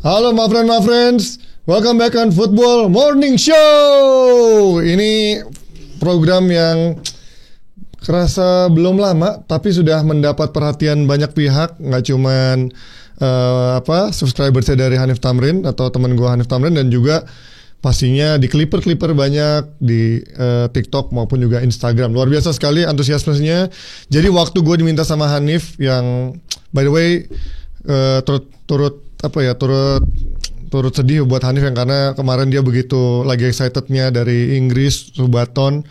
Halo my friends, welcome back on Football Morning Show. Ini program yang kerasa belum lama, tapi sudah mendapat perhatian banyak pihak. Nggak cuman subscriber saya dari Hanif Tamrin atau teman gue Hanif Tamrin, dan juga pastinya di Clipper banyak di TikTok maupun juga Instagram. Luar biasa sekali antusiasmenya. Jadi waktu gue diminta sama Hanif, yang by the way turut sedih buat Hanif, yang karena kemarin dia begitu lagi excitednya dari Inggris, Subaton,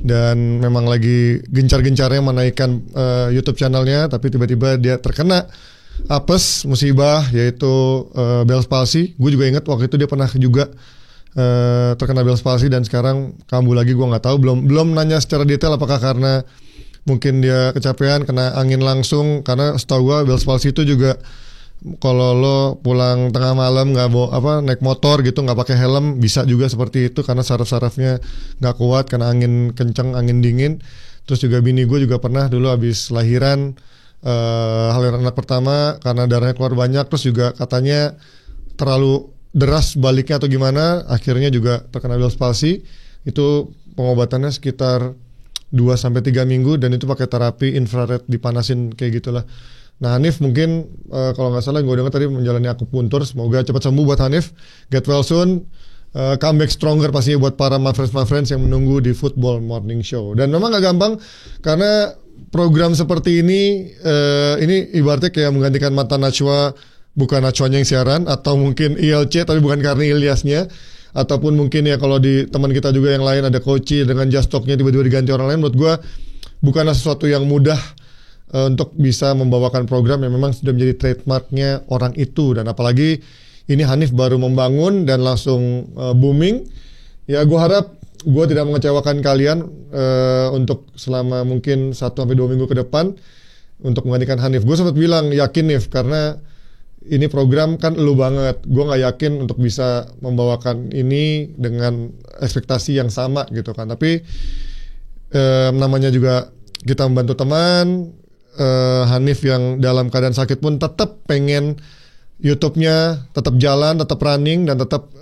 dan memang lagi gencar-gencarnya menaikkan YouTube channelnya, tapi tiba-tiba dia terkena apes, musibah, yaitu Bell's palsy. Gue juga ingat waktu itu dia pernah juga terkena Bell's palsy, dan sekarang kambuh lagi. Gue nggak tahu, belum nanya secara detail apakah karena mungkin dia kecapean, kena angin langsung, karena setahu gue Bell's palsy itu juga kalau lo pulang tengah malam nggak naik motor gitu, nggak pakai helm, bisa juga seperti itu karena saraf-sarafnya nggak kuat karena angin kenceng, angin dingin. Terus juga bini gue juga pernah dulu habis lahiran anak pertama, karena darahnya keluar banyak, terus juga katanya terlalu deras baliknya atau gimana, akhirnya juga terkena Bell's palsy. Itu pengobatannya sekitar 2-3 minggu, dan itu pakai terapi infrared, dipanasin kayak gitulah. Nah, Hanif mungkin kalau nggak salah gue dengar tadi menjalani akupuntur. Semoga cepat sembuh buat Hanif, get well soon, come back stronger pastinya buat para my friends yang menunggu di Football Morning Show. Dan memang nggak gampang karena program seperti ini ibaratnya kayak menggantikan Mata Najwa, bukan Najwanya yang siaran, atau mungkin ILC tapi bukan Karni Ilyasnya, ataupun mungkin ya kalau di teman kita juga yang lain ada Koci dengan Just Talk-nya tiba-tiba diganti orang lain. Menurut gue bukanlah sesuatu yang mudah untuk bisa membawakan program yang memang sudah menjadi trademarknya orang itu. Dan apalagi ini Hanif baru membangun dan langsung booming. Ya gue harap gue tidak mengecewakan kalian untuk selama mungkin 1-2 minggu ke depan untuk menggantikan Hanif. Gue sempat bilang yakin Nif, karena ini program kan elu banget. Gue gak yakin untuk bisa membawakan ini dengan ekspektasi yang sama gitu kan. Tapi namanya juga kita membantu teman. Hanif yang dalam keadaan sakit pun tetap pengen YouTube-nya tetap jalan, tetap running, dan tetap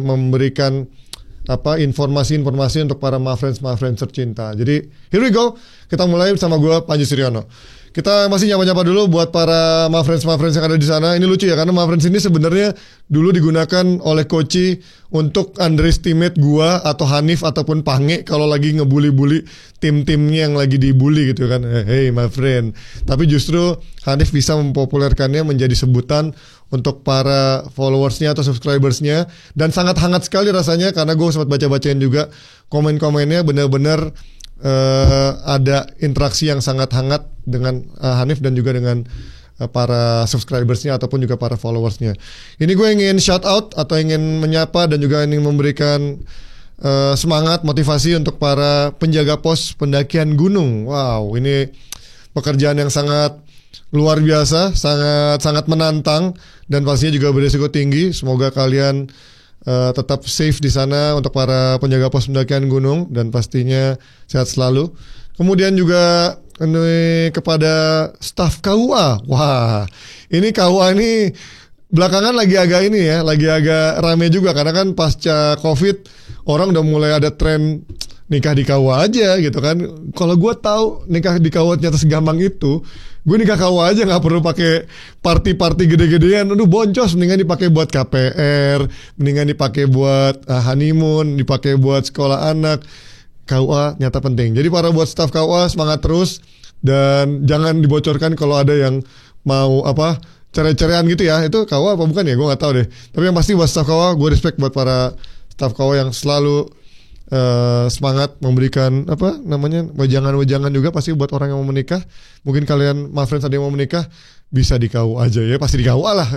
memberikan informasi-informasi untuk para my friends tercinta. Jadi here we go, kita mulai bersama gue Panji Suryono. Kita masih nyapa-nyapa dulu buat para my friends yang ada di sana. Ini lucu ya, karena my friends ini sebenarnya dulu digunakan oleh Koci untuk underestimate gua atau Hanif ataupun Pange kalau lagi ngebully-bully tim-timnya yang lagi dibully gitu kan. Hey my friend. Tapi justru Hanif bisa mempopulerkannya menjadi sebutan untuk para followersnya atau subscribersnya, dan sangat hangat sekali rasanya karena gue sempat baca-bacain juga komen-komennya. Benar-benar ada interaksi yang sangat hangat dengan Hanif dan juga dengan para subscribersnya ataupun juga para followersnya. Ini gue ingin shout out atau ingin menyapa dan juga ingin memberikan semangat, motivasi untuk para penjaga pos pendakian gunung. Wow, ini pekerjaan yang sangat luar biasa, sangat menantang, dan pastinya juga berisiko tinggi. Semoga kalian tetap safe di sana untuk para penjaga pos pendakian gunung, dan pastinya sehat selalu. Kemudian juga ini kepada staf KUA. Wah, ini KUA ini belakangan lagi agak rame juga, karena kan pasca COVID orang udah mulai ada tren nikah di KUA aja gitu kan. Kalau gue tahu nikah di KUA ternyata segampang itu, gue nikah KUA aja nggak perlu pakai party gede-gedean. Aduh boncos, mendingan dipakai buat KPR, mendingan dipakai buat honeymoon, dipakai buat sekolah anak. KUA nyata penting. Jadi para buat staff KUA semangat terus, dan jangan dibocorkan kalau ada yang mau cerai-ceraian gitu ya. Itu KUA apa bukan ya, gue nggak tahu deh. Tapi yang pasti buat staff KUA, gue respect buat para staff KUA yang selalu semangat memberikan wejangan juga pasti buat orang yang mau menikah. Mungkin kalian my friends ada yang mau menikah, bisa di KUA aja ya, pasti di KUA lah.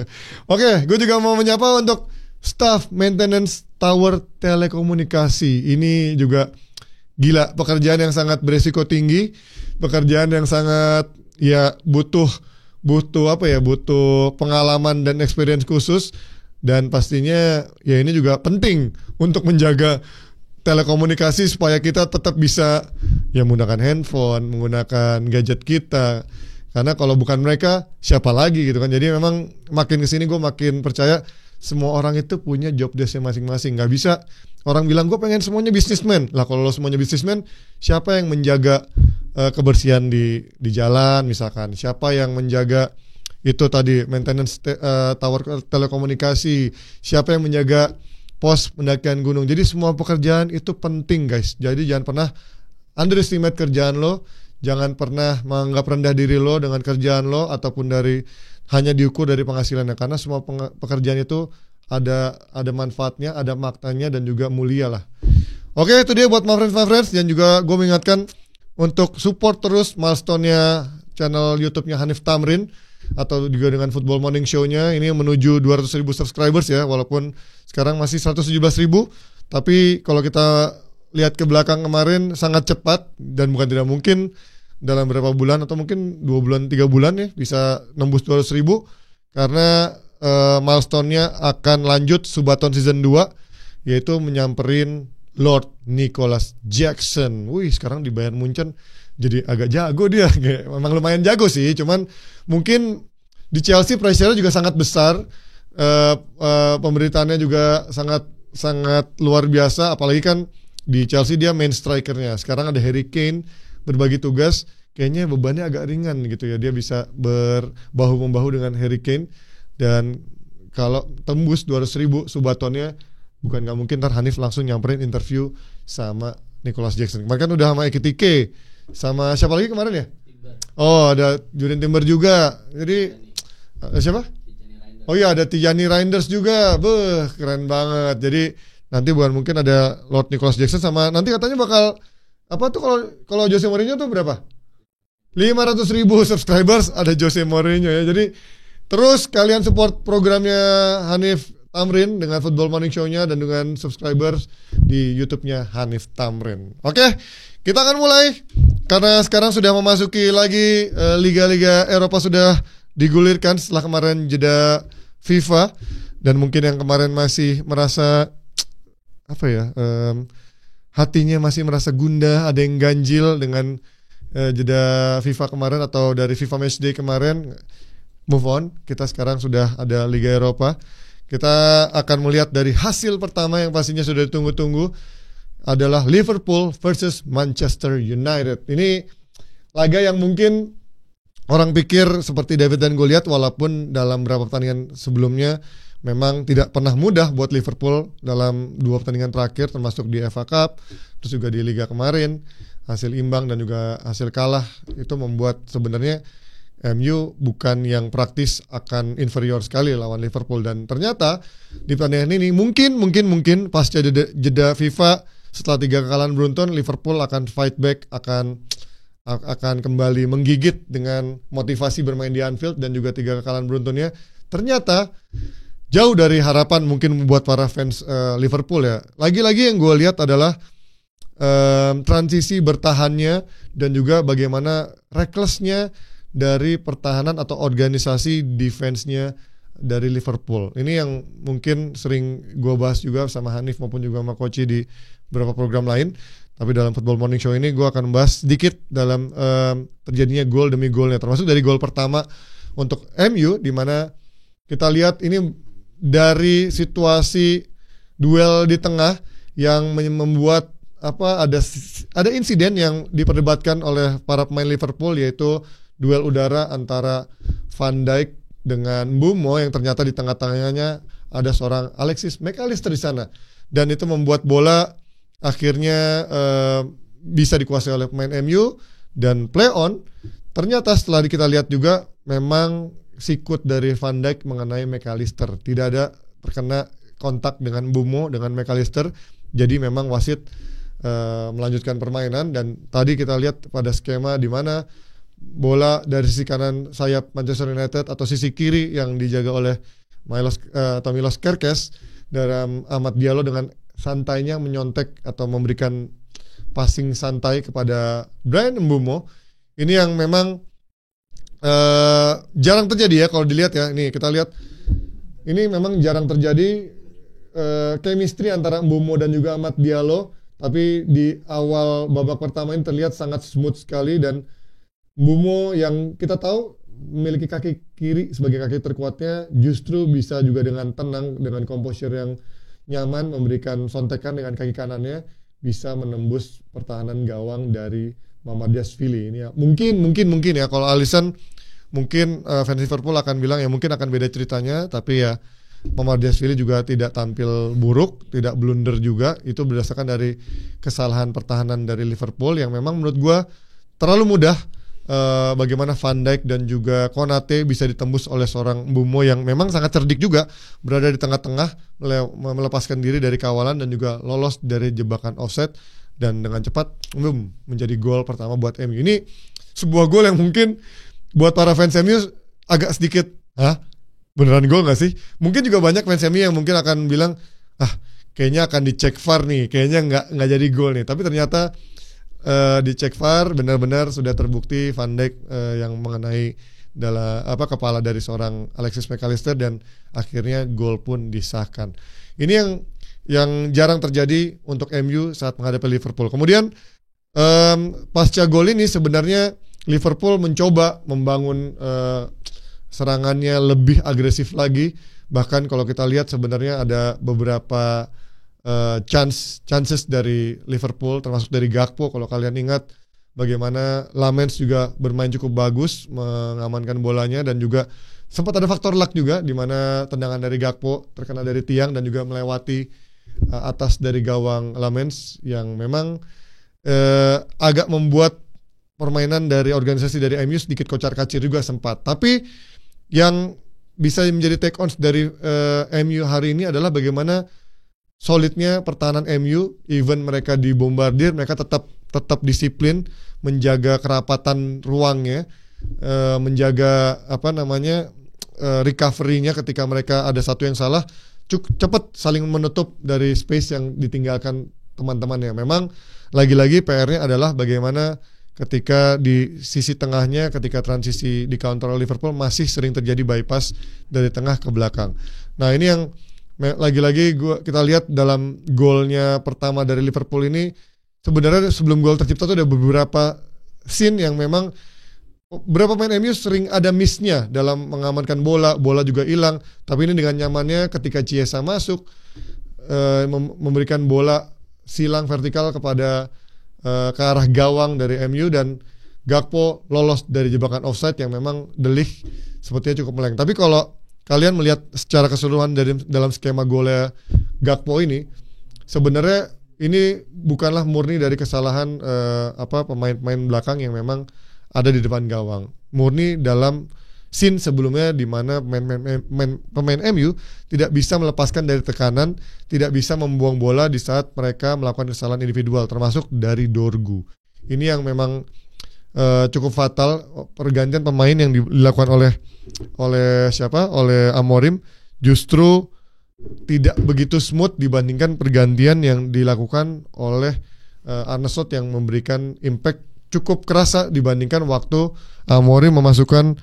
Oke, gue juga mau menyapa untuk staff maintenance tower telekomunikasi. Ini juga gila, pekerjaan yang sangat beresiko tinggi, pekerjaan yang sangat butuh pengalaman dan experience khusus, dan pastinya ya ini juga penting untuk menjaga telekomunikasi supaya kita tetap bisa menggunakan handphone, menggunakan gadget kita. Karena kalau bukan mereka, siapa lagi gitu kan. Jadi memang makin kesini gue makin percaya semua orang itu punya job desk-nya masing-masing. Nggak bisa orang bilang gue pengen semuanya bisnismen. Lah kalau lo semuanya bisnismen, siapa yang menjaga kebersihan di jalan misalkan? Siapa yang menjaga itu tadi maintenance tower telekomunikasi? Siapa yang menjaga pos pendakian gunung? Jadi semua pekerjaan itu penting guys. Jadi jangan pernah underestimate kerjaan lo. Jangan pernah menganggap rendah diri lo dengan kerjaan lo ataupun hanya diukur dari penghasilannya, karena semua pekerjaan itu ada manfaatnya, ada maknanya dan juga mulia lah. Oke, itu dia buat my friends, dan juga gue mengingatkan untuk support terus milestone-nya channel YouTube-nya Hanif Tamrin atau juga dengan Football Morning Show-nya ini menuju 200.000 subscribers ya, walaupun sekarang masih 117.000, tapi kalau kita lihat ke belakang kemarin sangat cepat dan bukan tidak mungkin dalam beberapa bulan atau mungkin 2 bulan 3 bulan ya bisa nembus 200.000 karena milestone-nya akan lanjut Subathon season 2 yaitu menyamperin Lord Nicholas Jackson. Wih, sekarang di Bayern Munchen jadi agak jago dia. Memang lumayan jago sih, cuman mungkin di Chelsea pressure-nya juga sangat besar. Pemberitaannya juga sangat luar biasa, apalagi kan di Chelsea dia main strikernya. Sekarang ada Harry Kane berbagi tugas, kayaknya bebannya agak ringan gitu ya. Dia bisa berbahu-membahu dengan Harry Kane, dan kalau tembus 200.000 Subathonnya, bukan nggak mungkin ntar Hanif langsung nyamperin interview sama Nicholas Jackson. Kemarin kan udah sama Ekitike, sama siapa lagi kemarin ya? Oh, ada Julian Timber juga. Jadi siapa? Oh iya, ada Tijani Reinders juga. Beuh, keren banget. Jadi nanti bukan mungkin ada Lord Nicholas Jackson sama nanti katanya bakal apa tuh kalau Jose Mourinho tuh berapa? 500.000 subscribers ada Jose Mourinho ya. Jadi terus kalian support programnya Hanif Tamrin dengan Football Morning Show-nya dan dengan subscribers di YouTube-nya Hanif Tamrin. Oke, kita akan mulai karena sekarang sudah memasuki lagi liga-liga Eropa sudah digulirkan setelah kemarin jeda FIFA, dan mungkin yang kemarin masih merasa apa ya, hatinya masih merasa gundah, ada yang ganjil dengan jeda FIFA kemarin atau dari FIFA Matchday kemarin, move on. Kita sekarang sudah ada Liga Eropa. Kita akan melihat dari hasil pertama yang pastinya sudah ditunggu-tunggu adalah Liverpool versus Manchester United. Ini laga yang mungkin orang pikir seperti David dan Goliath, walaupun dalam beberapa pertandingan sebelumnya memang tidak pernah mudah buat Liverpool dalam 2 pertandingan terakhir, termasuk di FA Cup, terus juga di Liga kemarin, hasil imbang dan juga hasil kalah itu membuat sebenarnya MU bukan yang praktis akan inferior sekali lawan Liverpool. Dan ternyata di pertandingan ini mungkin pasca jeda FIFA setelah 3 kekalahan beruntun, Liverpool akan fight back, akan kembali menggigit dengan motivasi bermain di Anfield dan juga 3 kekalahan beruntunnya. Ternyata jauh dari harapan mungkin membuat para fans Liverpool ya. Lagi-lagi yang gue lihat adalah transisi bertahannya dan juga bagaimana recklessnya dari pertahanan atau organisasi defense-nya dari Liverpool. Ini yang mungkin sering gue bahas juga sama Hanif maupun juga sama Koci di beberapa program lain. Tapi dalam Football Morning Show ini gue akan bahas sedikit dalam terjadinya gol demi golnya, termasuk dari gol pertama untuk MU, di mana kita lihat ini dari situasi duel di tengah yang membuat ada insiden yang diperdebatkan oleh para pemain Liverpool, yaitu duel udara antara Van Dijk dengan Mbeumo yang ternyata di tengah-tengahnya ada seorang Alexis McAllister di sana, dan itu membuat bola akhirnya bisa dikuasai oleh pemain MU dan play on. Ternyata setelah kita lihat juga memang sikut dari Van Dijk mengenai McAllister, tidak ada terkena kontak dengan Mbeumo dengan McAllister. Jadi memang wasit melanjutkan permainan, dan tadi kita lihat pada skema di mana bola dari sisi kanan sayap Manchester United atau sisi kiri yang dijaga oleh Milos Kerkez dalam Amad Diallo dengan santainya menyontek atau memberikan passing santai kepada Bryan Mbeumo. Ini yang memang jarang terjadi ya kalau dilihat ya. Ini kita lihat, ini memang jarang terjadi chemistry antara Mbeumo dan juga Amad Diallo, tapi di awal babak pertama ini terlihat sangat smooth sekali. Dan Mbeumo yang kita tahu memiliki kaki kiri sebagai kaki terkuatnya justru bisa juga dengan tenang, dengan composure yang nyaman, memberikan sontekan dengan kaki kanannya bisa menembus pertahanan gawang dari Mamardashvili. Ini ya mungkin ya kalau Alisson mungkin fans Liverpool akan bilang ya mungkin akan beda ceritanya, tapi ya Mamardashvili juga tidak tampil buruk, tidak blunder juga. Itu berdasarkan dari kesalahan pertahanan dari Liverpool yang memang menurut gue terlalu mudah. Bagaimana Van Dijk dan juga Konate bisa ditembus oleh seorang Mbeumo yang memang sangat cerdik juga, berada di tengah-tengah, melepaskan diri dari kawalan dan juga lolos dari jebakan offside dan dengan cepat menjadi gol pertama buat MU. Ini sebuah gol yang mungkin buat para fans MU agak sedikit, beneran gol gak sih? Mungkin juga banyak fans MU yang mungkin akan bilang, kayaknya akan dicek VAR nih, kayaknya nggak jadi gol nih. Tapi ternyata dicek VAR benar-benar sudah terbukti Van Dijk yang mengenai kepala dari seorang Alexis McAllister dan akhirnya gol pun disahkan. Ini yang jarang terjadi untuk MU saat menghadapi Liverpool. Kemudian pasca gol ini sebenarnya Liverpool mencoba membangun serangannya lebih agresif lagi. Bahkan kalau kita lihat sebenarnya ada beberapa chances dari Liverpool, termasuk dari Gakpo. Kalau kalian ingat bagaimana Lamens juga bermain cukup bagus mengamankan bolanya, dan juga sempat ada faktor luck juga di mana tendangan dari Gakpo terkena dari tiang dan juga melewati atas dari gawang Lamens yang memang agak membuat permainan dari organisasi dari MU sedikit kocar-kacir juga sempat. Tapi yang bisa menjadi take on dari MU hari ini adalah bagaimana solidnya pertahanan MU, even mereka dibombardir, mereka tetap disiplin, menjaga kerapatan ruangnya, menjaga recovery-nya ketika mereka ada satu yang salah, cepat saling menutup dari space yang ditinggalkan teman-temannya. Memang lagi-lagi PR-nya adalah bagaimana ketika di sisi tengahnya, ketika transisi di counter oleh Liverpool masih sering terjadi bypass dari tengah ke belakang. Nah ini yang lagi-lagi kita lihat dalam golnya pertama dari Liverpool ini, sebenarnya sebelum gol tercipta tuh ada beberapa scene yang memang beberapa pemain MU sering ada miss-nya dalam mengamankan bola juga hilang. Tapi ini dengan nyamannya ketika Chiesa masuk memberikan bola silang vertikal kepada ke arah gawang dari MU, dan Gakpo lolos dari jebakan offside yang memang De Ligt sepertinya cukup meleng. Tapi kalau kalian melihat secara keseluruhan dalam skema golnya Gakpo ini, sebenarnya ini bukanlah murni dari kesalahan pemain-pemain belakang yang memang ada di depan gawang. Murni dalam scene sebelumnya di mana pemain MU tidak bisa melepaskan dari tekanan, tidak bisa membuang bola di saat mereka melakukan kesalahan individual, termasuk dari Dorgu. Ini yang memang cukup fatal. Pergantian pemain yang dilakukan oleh Amorim justru tidak begitu smooth dibandingkan pergantian yang dilakukan oleh Arne Slot yang memberikan impact cukup kerasa dibandingkan waktu Amorim memasukkan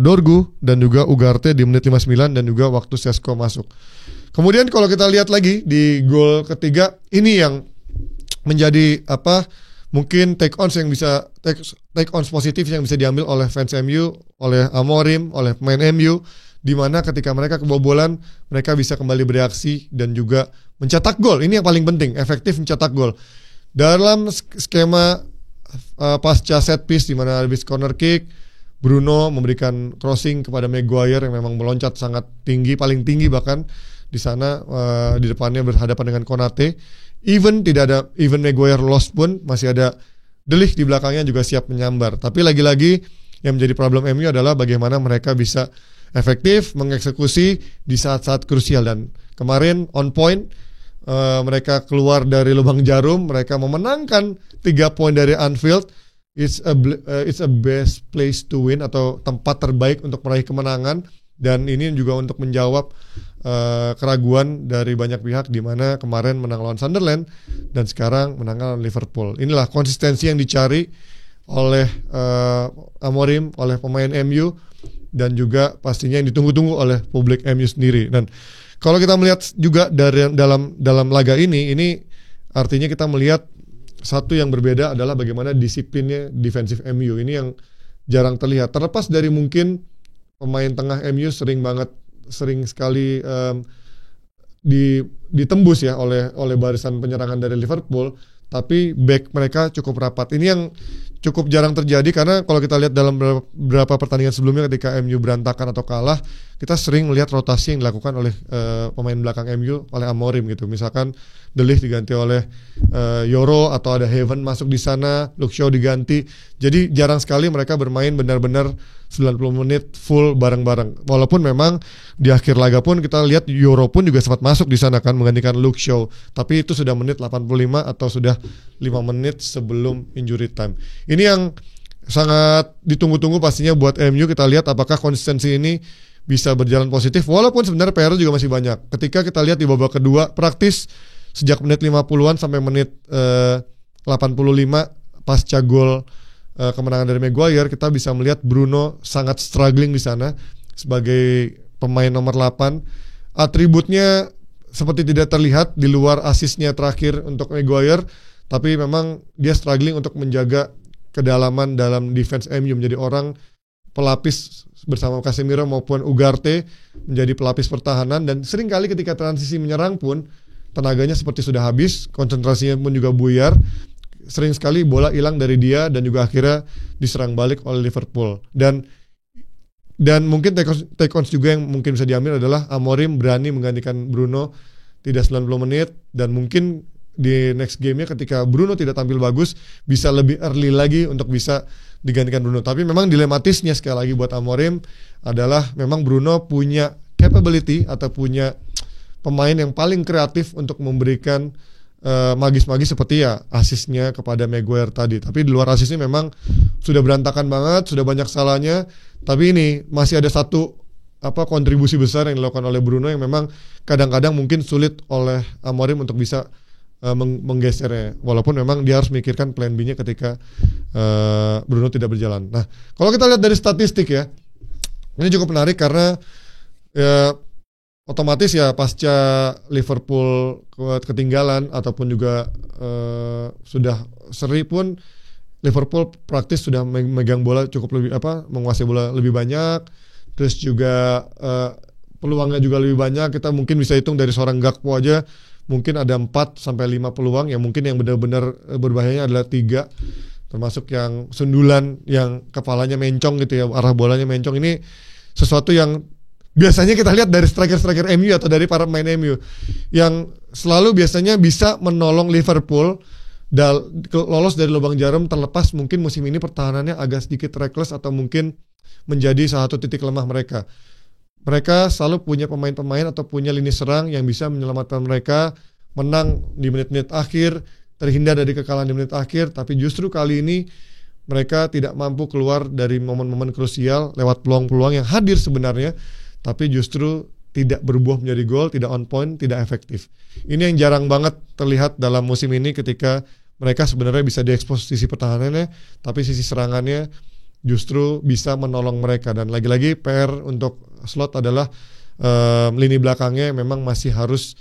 Dorgu dan juga Ugarte di menit 59 dan juga waktu Sesko masuk. Kemudian kalau kita lihat lagi di gol ketiga, ini yang menjadi mungkin take ons positif yang bisa diambil oleh fans MU, oleh Amorim, oleh pemain MU, di mana ketika mereka kebobolan mereka bisa kembali bereaksi dan juga mencetak gol. Ini yang paling penting, efektif mencetak gol. Dalam skema pasca set piece di mana habis corner kick, Bruno memberikan crossing kepada Maguire yang memang meloncat sangat tinggi, paling tinggi bahkan di sana, di depannya berhadapan dengan Konate. Even Maguire lost pun masih ada De Ligt di belakangnya juga siap menyambar. Tapi lagi-lagi yang menjadi problem MU adalah bagaimana mereka bisa efektif mengeksekusi di saat-saat krusial. Dan kemarin on point, mereka keluar dari lubang jarum, mereka memenangkan 3 poin dari Anfield. It's a best place to win, atau tempat terbaik untuk meraih kemenangan. Dan ini juga untuk menjawab keraguan dari banyak pihak, di mana kemarin menang lawan Sunderland dan sekarang menang lawan Liverpool. Inilah konsistensi yang dicari oleh Amorim, oleh pemain MU, dan juga pastinya yang ditunggu-tunggu oleh publik MU sendiri. Dan kalau kita melihat juga dari dalam laga ini artinya kita melihat satu yang berbeda adalah bagaimana disiplinnya defensif MU. Ini yang jarang terlihat. Terlepas dari mungkin pemain tengah MU sering sekali ditembus ya oleh barisan penyerangan dari Liverpool, tapi back mereka cukup rapat. Ini yang cukup jarang terjadi karena kalau kita lihat dalam beberapa pertandingan sebelumnya ketika MU berantakan atau kalah, kita sering melihat rotasi yang dilakukan oleh pemain belakang MU oleh Amorim gitu. Misalkan De Ligt diganti oleh Yoro atau ada Heaven masuk di sana, Luke Shaw diganti. Jadi jarang sekali mereka bermain benar-benar 90 menit full bareng-bareng. Walaupun memang di akhir laga pun kita lihat Yoro pun juga sempat masuk di sana kan menggantikan Luke Shaw. Tapi itu sudah menit 85 atau sudah 5 menit sebelum injury time. Ini yang sangat ditunggu-tunggu pastinya buat MU. Kita lihat apakah konsistensi ini bisa berjalan positif. Walaupun sebenarnya PR juga masih banyak. Ketika kita lihat di babak kedua praktis sejak menit 50-an sampai menit 85 pasca gol kemenangan dari Maguire, kita bisa melihat Bruno sangat struggling di sana sebagai pemain nomor 8. Atributnya seperti tidak terlihat di luar asisnya terakhir untuk Maguire, tapi memang dia struggling untuk menjaga kedalaman dalam defense MU, menjadi orang pelapis bersama Casemiro maupun Ugarte menjadi pelapis pertahanan, dan seringkali ketika transisi menyerang pun tenaganya seperti sudah habis, konsentrasinya pun juga buyar. Sering sekali bola hilang dari dia dan juga akhirnya diserang balik oleh Liverpool. Dan mungkin take on juga yang mungkin bisa diambil adalah Amorim berani menggantikan Bruno tidak 90 menit, dan mungkin di next game-nya ketika Bruno tidak tampil bagus bisa lebih early lagi untuk bisa digantikan Bruno. Tapi memang dilematisnya sekali lagi buat Amorim adalah memang Bruno punya capability atau punya pemain yang paling kreatif untuk memberikan magis-magis seperti ya asisnya kepada Maguire tadi. Tapi di luar asisnya memang sudah berantakan banget, sudah banyak salahnya. Tapi ini masih ada satu kontribusi besar yang dilakukan oleh Bruno yang memang kadang-kadang mungkin sulit oleh Amorim untuk bisa menggesernya. Walaupun memang dia harus memikirkan plan B-nya ketika Bruno tidak berjalan. Nah, kalau kita lihat dari statistik ya, ini cukup menarik karena otomatis ya pasca Liverpool ketinggalan ataupun juga sudah seri pun Liverpool praktis sudah memegang bola cukup lebih menguasai bola lebih banyak, terus juga peluangnya juga lebih banyak. Kita mungkin bisa hitung dari seorang Gakpo aja mungkin ada 4 sampai 5 peluang, yang mungkin yang benar-benar berbahayanya adalah 3, termasuk yang sundulan yang kepalanya mencong gitu ya, arah bolanya mencong. Ini sesuatu yang biasanya kita lihat dari striker-striker MU atau dari para pemain MU yang selalu biasanya bisa menolong Liverpool lolos dari lubang jarum, terlepas mungkin musim ini pertahanannya agak sedikit reckless atau mungkin menjadi salah satu titik lemah mereka. Mereka selalu punya pemain-pemain atau punya lini serang yang bisa menyelamatkan mereka, menang di menit-menit akhir, terhindar dari kekalahan di menit akhir. Tapi justru kali ini mereka tidak mampu keluar dari momen-momen krusial lewat peluang-peluang yang hadir sebenarnya, tapi justru tidak berbuah menjadi gol, tidak on point, tidak efektif. Ini yang jarang banget terlihat dalam musim ini ketika mereka sebenarnya bisa diekspos sisi pertahanannya, tapi sisi serangannya justru bisa menolong mereka. Dan lagi-lagi PR untuk Slot adalah lini belakangnya memang masih harus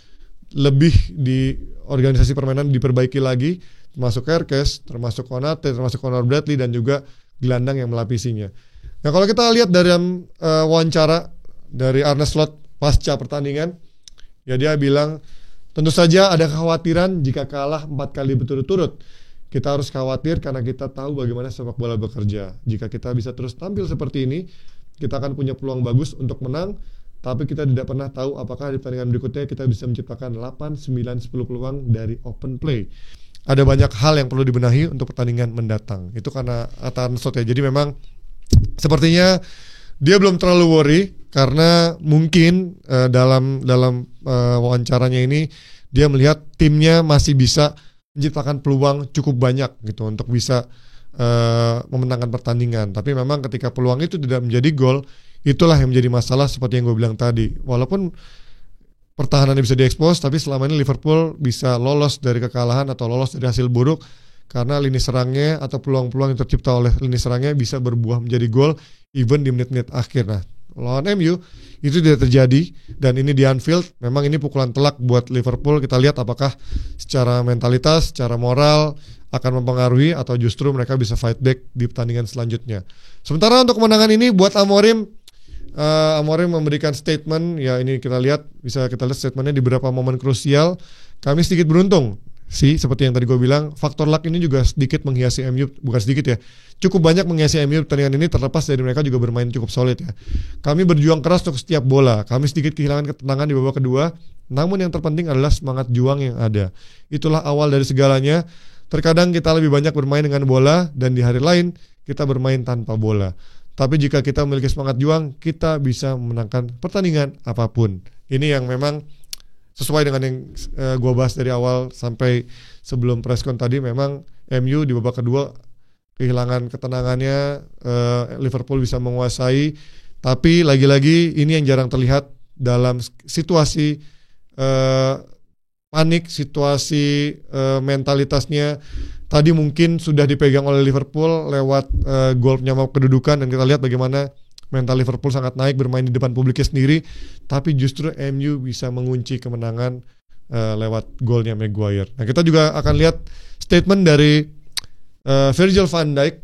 lebih di organisasi permainan diperbaiki lagi, termasuk Kerkes, termasuk Konate, termasuk Conor Bradley, dan juga gelandang yang melapisinya. Nah, kalau kita lihat dari wawancara dari Arne Slot pasca pertandingan, ya dia bilang tentu saja ada kekhawatiran jika kalah 4 kali berturut-turut. Kita harus khawatir karena kita tahu bagaimana sepak bola bekerja. Jika kita bisa terus tampil seperti ini, kita akan punya peluang bagus untuk menang, tapi kita tidak pernah tahu apakah di pertandingan berikutnya kita bisa menciptakan 8, 9, 10 peluang dari open play. Ada banyak hal yang perlu dibenahi untuk pertandingan mendatang. Itu karena Arne Slot ya. Jadi memang sepertinya dia belum terlalu worry karena mungkin dalam wawancaranya ini dia melihat timnya masih bisa menciptakan peluang cukup banyak gitu untuk bisa memenangkan pertandingan. Tapi memang ketika peluang itu tidak menjadi gol, itulah yang menjadi masalah seperti yang gue bilang tadi. Walaupun pertahanannya bisa diekspos, tapi selama ini Liverpool bisa lolos dari kekalahan atau lolos dari hasil buruk karena lini serangnya atau peluang-peluang yang tercipta oleh lini serangnya bisa berbuah menjadi gol even di menit-menit akhir. Nah, lawan MU itu tidak terjadi, dan ini di Anfield. Memang ini pukulan telak buat Liverpool. Kita lihat apakah secara mentalitas, secara moral akan mempengaruhi atau justru mereka bisa fight back di pertandingan selanjutnya. Sementara untuk kemenangan ini buat Amorim, Amorim memberikan statement. Ya ini kita lihat, bisa kita lihat statementnya di beberapa momen krusial. Kami sedikit beruntung sih, seperti yang tadi gue bilang, faktor luck ini juga sedikit menghiasi MU, bukan sedikit ya, cukup banyak menghiasi MU pertandingan ini, terlepas dari mereka juga bermain cukup solid ya. Kami berjuang keras untuk setiap bola, kami sedikit kehilangan ketenangan di babak kedua, namun yang terpenting adalah semangat juang yang ada. Itulah awal dari segalanya. Terkadang kita lebih banyak bermain dengan bola, dan di hari lain kita bermain tanpa bola. Tapi jika kita memiliki semangat juang, kita bisa memenangkan pertandingan apapun. Ini yang memang sesuai dengan yang gue bahas dari awal sampai sebelum preskon tadi. Memang MU di babak kedua kehilangan ketenangannya, Liverpool bisa menguasai. Tapi lagi-lagi ini yang jarang terlihat dalam situasi panik, situasi mentalitasnya. Tadi mungkin sudah dipegang oleh Liverpool lewat gol penyama kedudukan, dan kita lihat bagaimana mental Liverpool sangat naik bermain di depan publiknya sendiri, tapi justru MU bisa mengunci kemenangan lewat golnya Maguire. Nah, kita juga akan lihat statement dari Virgil van Dijk,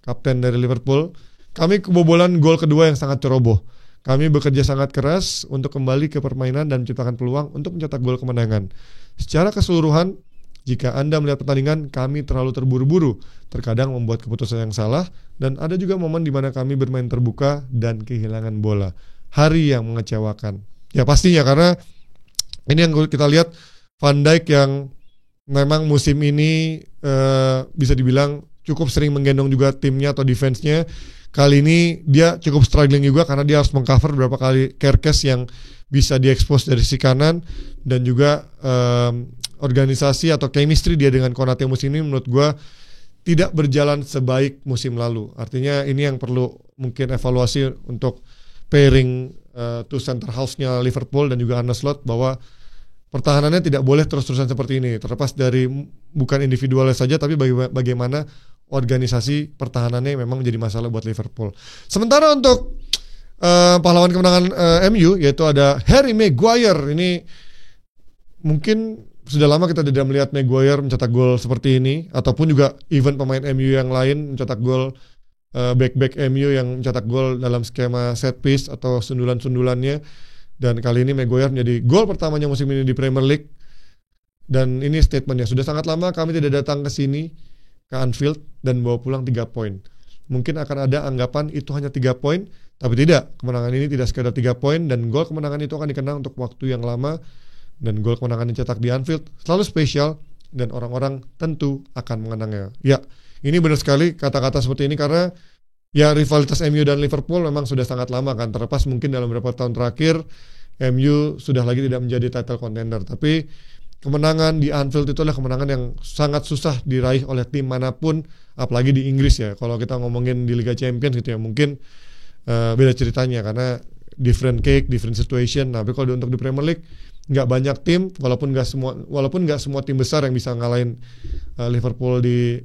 kapten dari Liverpool. Kami kebobolan gol kedua yang sangat ceroboh. Kami bekerja sangat keras untuk kembali ke permainan dan menciptakan peluang untuk mencetak gol kemenangan. Secara keseluruhan, jika Anda melihat pertandingan, kami terlalu terburu-buru, terkadang membuat keputusan yang salah, dan ada juga momen di mana kami bermain terbuka dan kehilangan bola. Hari yang mengecewakan. Ya pastinya, karena ini yang kita lihat Van Dijk yang memang musim ini bisa dibilang cukup sering menggendong juga timnya atau defense-nya. Kali ini dia cukup struggling juga karena dia harus mengcover beberapa kali Kerkes yang bisa diekspos dari sisi kanan, dan juga organisasi atau chemistry dia dengan Konate musim ini menurut gue tidak berjalan sebaik musim lalu. Artinya ini yang perlu mungkin evaluasi untuk pairing to center house-nya Liverpool dan juga Arne Slot, bahwa pertahanannya tidak boleh terus-terusan seperti ini. Terlepas dari bukan individualnya saja, tapi bagaimana organisasi pertahanannya memang menjadi masalah buat Liverpool. Sementara untuk pahlawan kemenangan MU, yaitu ada Harry Maguire. Ini mungkin sudah lama kita tidak melihat Maguire mencetak gol seperti ini, ataupun juga even pemain MU yang lain mencetak gol, back-back MU yang mencetak gol dalam skema set piece atau sundulan-sundulannya. Dan kali ini Maguire menjadi gol pertamanya musim ini di Premier League. Dan ini statementnya, sudah sangat lama kami tidak datang ke sini, ke Anfield, dan bawa pulang 3 poin. Mungkin akan ada anggapan itu hanya 3 poin, tapi tidak. Kemenangan ini tidak sekedar 3 poin, dan gol kemenangan itu akan dikenang untuk waktu yang lama. Dan gol kemenangan yang dicetak di Anfield selalu spesial, dan orang-orang tentu akan mengenangnya. Ya, ini benar sekali kata-kata seperti ini, karena ya rivalitas MU dan Liverpool memang sudah sangat lama kan. Terlepas mungkin dalam beberapa tahun terakhir MU sudah lagi tidak menjadi title contender, tapi kemenangan di Anfield itu adalah kemenangan yang sangat susah diraih oleh tim manapun, apalagi di Inggris ya. Kalau kita ngomongin di Liga Champions gitu ya, mungkin beda ceritanya karena different cake, different situation. Nah, tapi kalau untuk di Premier League nggak banyak tim, walaupun nggak semua tim besar yang bisa ngalahin Liverpool di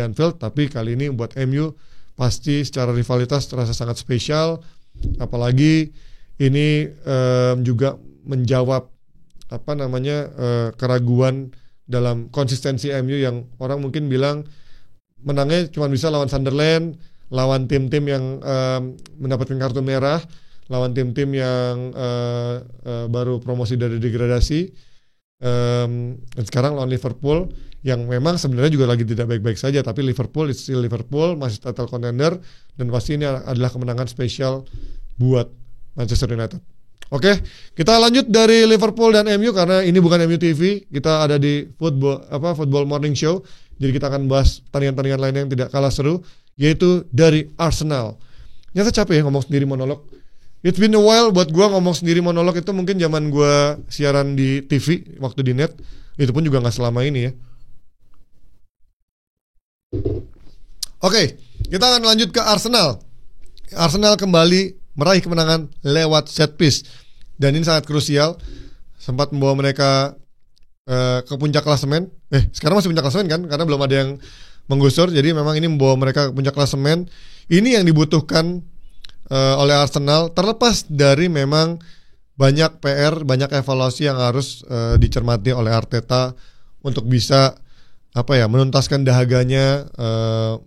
Anfield, tapi kali ini buat MU pasti secara rivalitas terasa sangat spesial. Apalagi ini juga menjawab keraguan dalam konsistensi MU yang orang mungkin bilang menangnya cuma bisa lawan Sunderland, lawan tim-tim yang mendapatkan kartu merah, lawan tim-tim yang baru promosi dari degradasi, dan sekarang lawan Liverpool yang memang sebenarnya juga lagi tidak baik-baik saja, tapi Liverpool is still Liverpool, masih title contender, dan pasti ini adalah kemenangan spesial buat Manchester United. Oke, kita lanjut dari Liverpool dan MU karena ini bukan MU TV, kita ada di Football Morning Show. Jadi kita akan bahas pertandingan-pertandingan lain yang tidak kalah seru, yaitu dari Arsenal. Nyata capek ya ngomong sendiri monolog. It's been a while buat gue ngomong sendiri monolog, itu mungkin zaman gue siaran di TV waktu di net, itu pun juga gak selama ini ya. Oke, kita akan lanjut ke Arsenal. Arsenal kembali meraih kemenangan lewat set piece, dan ini sangat krusial, sempat membawa mereka ke puncak klasemen. Sekarang masih puncak klasemen kan, karena belum ada yang menggusur, jadi memang ini membawa mereka ke puncak klasemen. Ini yang dibutuhkan oleh Arsenal, terlepas dari memang banyak PR, banyak evaluasi yang harus dicermati oleh Arteta untuk bisa menuntaskan dahaganya,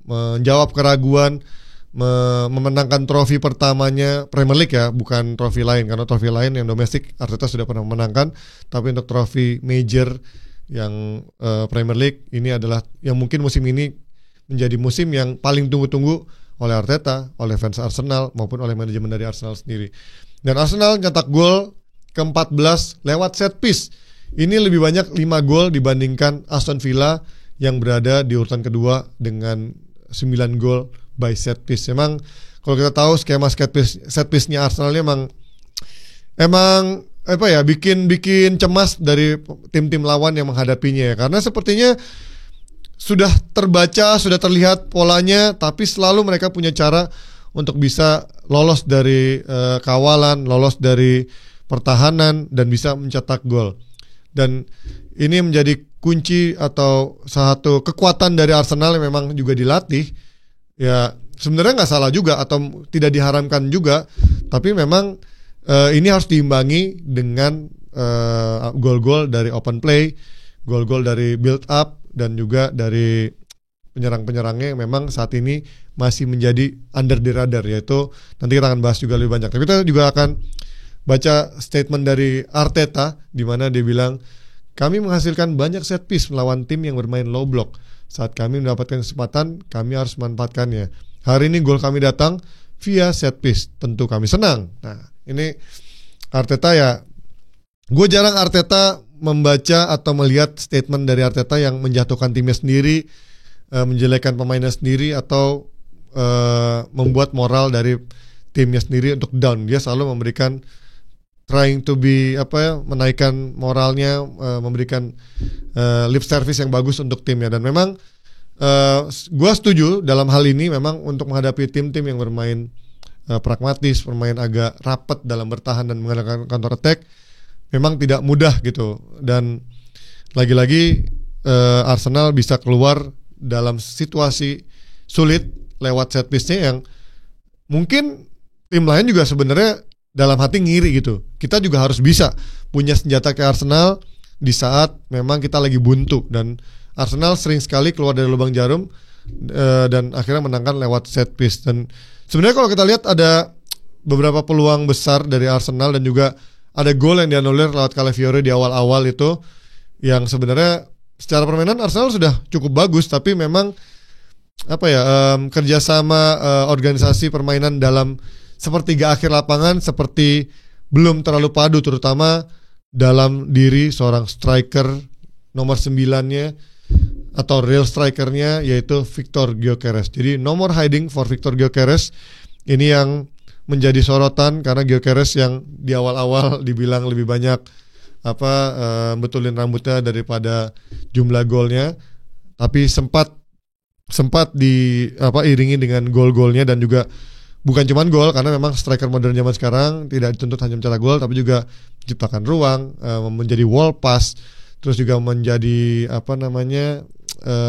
menjawab keraguan, memenangkan trofi pertamanya Premier League ya, bukan trofi lain, karena trofi lain yang domestik Arteta sudah pernah memenangkan, tapi untuk trofi major yang Premier League ini adalah yang mungkin musim ini menjadi musim yang paling tunggu-tunggu oleh Arteta, oleh fans Arsenal maupun oleh manajemen dari Arsenal sendiri. Dan Arsenal nyetak gol ke-14 lewat set piece. Ini lebih banyak 5 gol dibandingkan Aston Villa yang berada di urutan kedua dengan 9 gol by set piece. Emang kalau kita tahu skema set piece-nya Arsenal ini emang bikin cemas dari tim-tim lawan yang menghadapinya ya. Karena sepertinya sudah terbaca, sudah terlihat polanya, tapi selalu mereka punya cara untuk bisa lolos dari kawalan, lolos dari pertahanan dan bisa mencetak gol. Dan ini menjadi kunci atau salah satu kekuatan dari Arsenal yang memang juga dilatih. Ya sebenarnya nggak salah juga atau tidak diharamkan juga, tapi memang ini harus diimbangi dengan gol-gol dari open play, gol-gol dari build up, dan juga dari penyerang-penyerangnya yang memang saat ini masih menjadi under the radar, yaitu nanti kita akan bahas juga lebih banyak. Tapi kita juga akan baca statement dari Arteta di mana dia bilang, kami menghasilkan banyak set piece melawan tim yang bermain low block. Saat kami mendapatkan kesempatan, kami harus memanfaatkannya. Hari ini gol kami datang via set piece. Tentu kami senang. Nah, ini Arteta ya. Gue jarang Arteta membaca atau melihat statement dari Arteta yang menjatuhkan timnya sendiri, menjelekkan pemainnya sendiri, atau membuat moral dari timnya sendiri untuk down. Dia selalu memberikan trying to be menaikkan moralnya, memberikan lip service yang bagus untuk timnya. Dan memang gue setuju dalam hal ini, memang untuk menghadapi tim-tim yang bermain pragmatis, bermain agak rapat dalam bertahan dan mengadakan counter attack, memang tidak mudah gitu. Dan lagi-lagi Arsenal bisa keluar dalam situasi sulit lewat set piece-nya yang mungkin tim lain juga sebenarnya dalam hati ngiri gitu. Kita juga harus bisa punya senjata kayak Arsenal di saat memang kita lagi buntu. Dan Arsenal sering sekali keluar dari lubang jarum dan akhirnya menangkan lewat set piece. Dan sebenarnya kalau kita lihat ada beberapa peluang besar dari Arsenal dan juga ada gol yang dianulir lewat Calafiori di awal-awal itu, yang sebenarnya secara permainan Arsenal sudah cukup bagus, tapi memang kerjasama organisasi permainan dalam sepertiga akhir lapangan seperti belum terlalu padu, terutama dalam diri seorang striker nomor 9-nya atau real strikernya, yaitu Victor Gyökeres. Jadi no more hiding for Victor Gyökeres. Ini yang menjadi sorotan karena Gyökeres yang di awal-awal dibilang lebih banyak betulin rambutnya daripada jumlah golnya, tapi sempat iringi dengan gol-golnya. Dan juga bukan cuma gol, karena memang striker modern zaman sekarang tidak dituntut hanya mencetak gol, tapi juga menciptakan ruang, menjadi wall pass, terus juga menjadi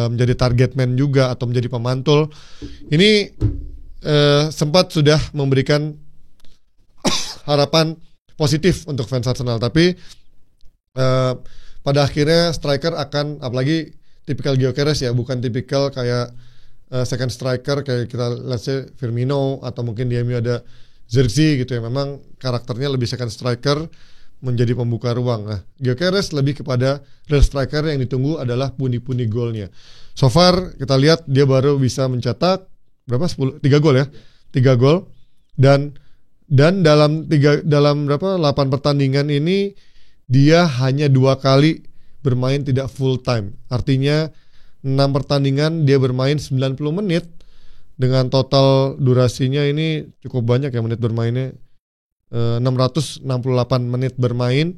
menjadi target man juga atau menjadi pemantul. Ini sempat sudah memberikan harapan positif untuk fans Arsenal, tapi pada akhirnya striker akan, apalagi tipikal Gyökeres ya, bukan tipikal kayak second striker kayak kita let's say Firmino atau mungkin di MU ada Zirkzee gitu ya. Memang karakternya lebih second striker, menjadi pembuka ruang. Nah, Gyökeres lebih kepada real striker yang ditunggu adalah pundi-pundi golnya. So far kita lihat dia baru bisa mencetak 3 gol ya. 3 gol dan dalam 8 pertandingan ini dia hanya 2 kali bermain tidak full time. Artinya 6 pertandingan dia bermain 90 menit dengan total durasinya ini cukup banyak ya menit bermainnya. 668 menit bermain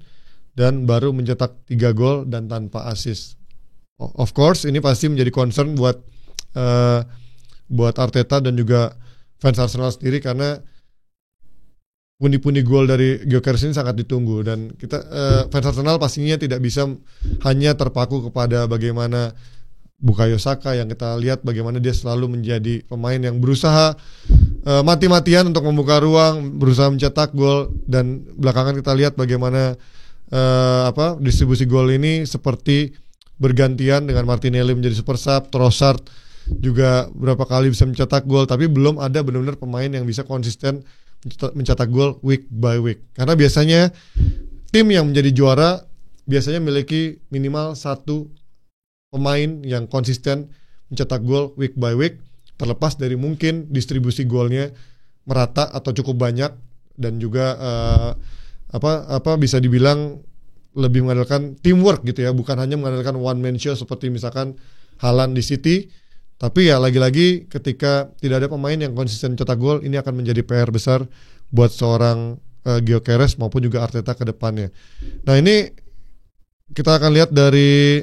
dan baru mencetak 3 gol dan tanpa assist. Of course ini pasti menjadi concern buat Arteta dan juga fans Arsenal sendiri, karena pundi-pundi gol dari Gyökeres ini sangat ditunggu. Dan kita fans Arsenal pastinya tidak bisa hanya terpaku kepada bagaimana Bukayo Saka, yang kita lihat bagaimana dia selalu menjadi pemain yang berusaha mati-matian untuk membuka ruang, berusaha mencetak gol, dan belakangan kita lihat bagaimana distribusi gol ini seperti bergantian dengan Martinelli menjadi super sub, Trossard juga berapa kali bisa mencetak gol, tapi belum ada benar-benar pemain yang bisa konsisten mencetak gol week by week. Karena biasanya tim yang menjadi juara biasanya memiliki minimal satu pemain yang konsisten mencetak gol week by week, terlepas dari mungkin distribusi golnya merata atau cukup banyak, dan juga bisa dibilang lebih mengandalkan teamwork gitu ya, bukan hanya mengandalkan one man show seperti misalkan Haaland di City. Tapi ya lagi-lagi ketika tidak ada pemain yang konsisten cetak gol, ini akan menjadi PR besar buat seorang Gyökeres maupun juga Arteta ke depannya. Nah, ini kita akan lihat dari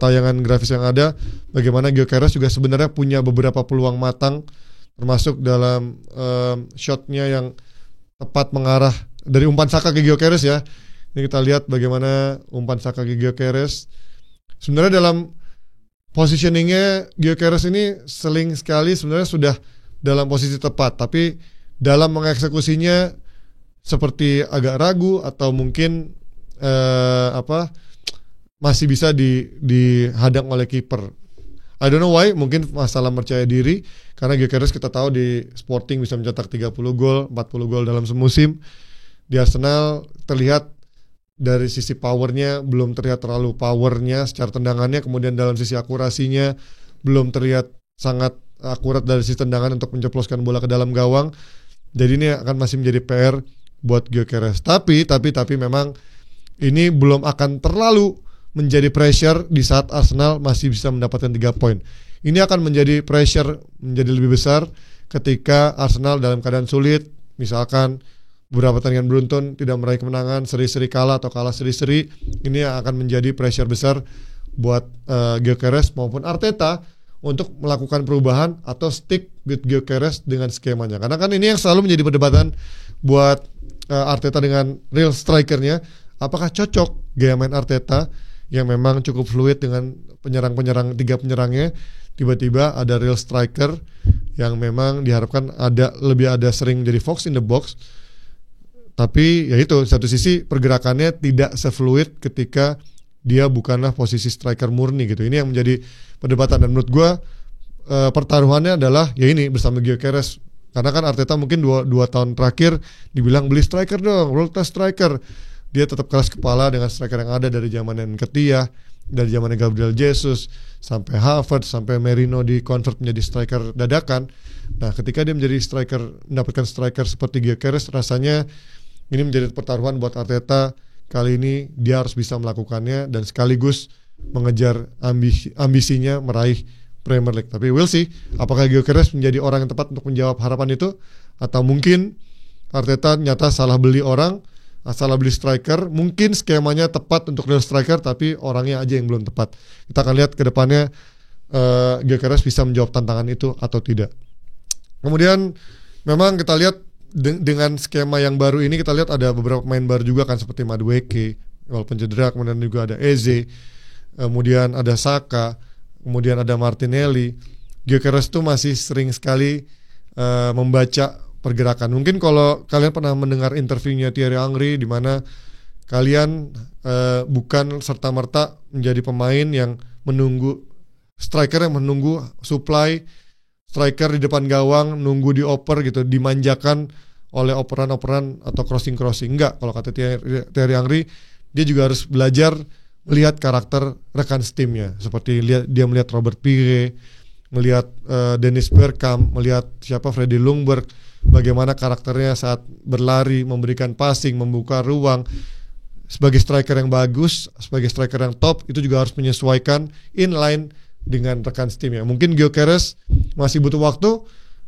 tayangan grafis yang ada bagaimana Gyökeres juga sebenarnya punya beberapa peluang matang, termasuk dalam shotnya yang tepat mengarah dari umpan Saka ke Gyökeres ya. Ini kita lihat bagaimana umpan Saka ke Gyökeres. Sebenarnya dalam positioningnya Gyökeres ini sering sekali sebenarnya sudah dalam posisi tepat, tapi dalam mengeksekusinya seperti agak ragu atau mungkin masih bisa dihadang oleh kiper. I don't know why, mungkin masalah percaya diri, karena Gyökeres kita tahu di Sporting bisa mencetak 30 gol, 40 gol dalam semusim. Di Arsenal terlihat dari sisi powernya belum terlihat terlalu powernya secara tendangannya, kemudian dalam sisi akurasinya belum terlihat sangat akurat dari sisi tendangan untuk menjeploskan bola ke dalam gawang. Jadi ini akan masih menjadi PR buat Gyökeres. Tapi memang ini belum akan terlalu menjadi pressure di saat Arsenal masih bisa mendapatkan 3 poin. Ini akan menjadi pressure menjadi lebih besar ketika Arsenal dalam keadaan sulit, misalkan beberapa pertandingan beruntun tidak meraih kemenangan, seri-seri kalah atau kalah seri-seri. Ini akan menjadi pressure besar buat Gyökeres maupun Arteta untuk melakukan perubahan atau stick with Gyökeres dengan skemanya. Karena kan ini yang selalu menjadi perdebatan buat Arteta dengan real strikernya. Apakah cocok gaya main Arteta yang memang cukup fluid dengan penyerang-penyerang, 3 penyerangnya, tiba-tiba ada real striker yang memang diharapkan lebih ada sering jadi fox in the box. Tapi ya itu, satu sisi pergerakannya tidak sefluid ketika dia bukanlah posisi striker murni gitu. Ini yang menjadi perdebatan, dan menurut gue pertaruhannya adalah ya ini bersama Gyökeres. Karena kan Arteta mungkin 2 tahun terakhir dibilang beli striker dong, world class striker. Dia tetap keras kepala dengan striker yang ada dari zaman Nketiah, dari zaman Gabriel Jesus, sampai Havertz, sampai Merino di-convert menjadi striker dadakan. Nah, ketika dia menjadi striker, mendapatkan striker seperti Gyökeres, rasanya ini menjadi pertaruhan buat Arteta. Kali ini dia harus bisa melakukannya dan sekaligus mengejar ambisinya meraih Premier League. Tapi we'll see, apakah Gyökeres menjadi orang yang tepat untuk menjawab harapan itu, atau mungkin Arteta nyata salah beli orang, salah beli striker. Mungkin skemanya tepat untuk real striker, tapi orangnya aja yang belum tepat. Kita akan lihat ke depannya Gyökeres bisa menjawab tantangan itu atau tidak. Kemudian memang kita lihat dengan skema yang baru ini, kita lihat ada beberapa pemain baru juga kan, seperti Madueke walaupun cedera, kemudian juga ada Eze, kemudian ada Saka, kemudian ada Martinelli. Gyökeres tuh masih sering sekali membaca pergerakan. Mungkin kalau kalian pernah mendengar interviewnya Thierry Henry, di mana kalian bukan serta-merta menjadi pemain yang menunggu striker yang menunggu supply striker di depan gawang, nunggu dioper gitu, dimanjakan oleh operan-operan atau crossing-crossing. Enggak, kalau kata Thierry Henry, dia juga harus belajar melihat karakter rekan timnya. Seperti dia melihat Robert Pire, melihat Dennis Bergkamp, melihat Freddie Ljungberg, bagaimana karakternya saat berlari, memberikan passing, membuka ruang. Sebagai striker yang bagus, sebagai striker yang top, itu juga harus menyesuaikan inline dengan rekan timnya. Mungkin Gyökeres masih butuh waktu,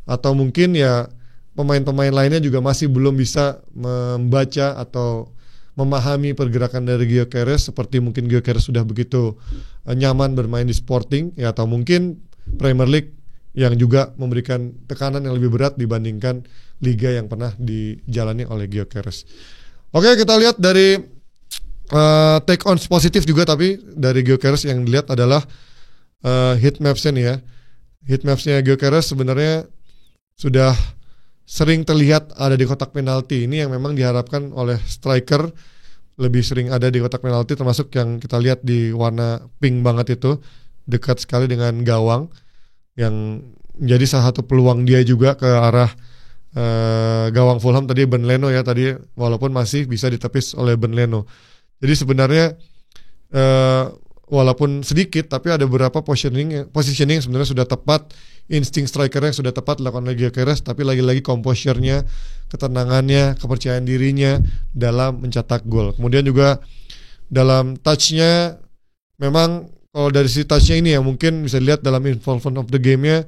atau mungkin ya pemain-pemain lainnya juga masih belum bisa membaca atau memahami pergerakan dari Gyökeres, seperti mungkin Gyökeres sudah begitu nyaman bermain di Sporting ya, atau mungkin Premier League yang juga memberikan tekanan yang lebih berat dibandingkan liga yang pernah dijalani oleh Gyökeres. Oke, kita lihat dari take on positif juga, tapi dari Gyökeres yang dilihat adalah heat maps-nya nih ya. Heat maps-nya Gyökeres sebenarnya sudah sering terlihat ada di kotak penalti. Ini yang memang diharapkan oleh striker, lebih sering ada di kotak penalti, termasuk yang kita lihat di warna pink banget itu, dekat sekali dengan gawang, yang menjadi salah satu peluang dia juga ke arah gawang Fulham tadi, Ben Leno ya tadi, walaupun masih bisa ditepis oleh Ben Leno. Jadi sebenarnya walaupun sedikit, tapi ada beberapa positioning sebenarnya sudah tepat, insting strikernya sudah tepat dilakukan oleh Gyökeres, tapi lagi-lagi composure-nya, ketenangannya, kepercayaan dirinya dalam mencetak gol. Kemudian juga dalam touch-nya, memang kalau dari si touch-nya ini ya mungkin bisa dilihat dalam involvement of the game-nya,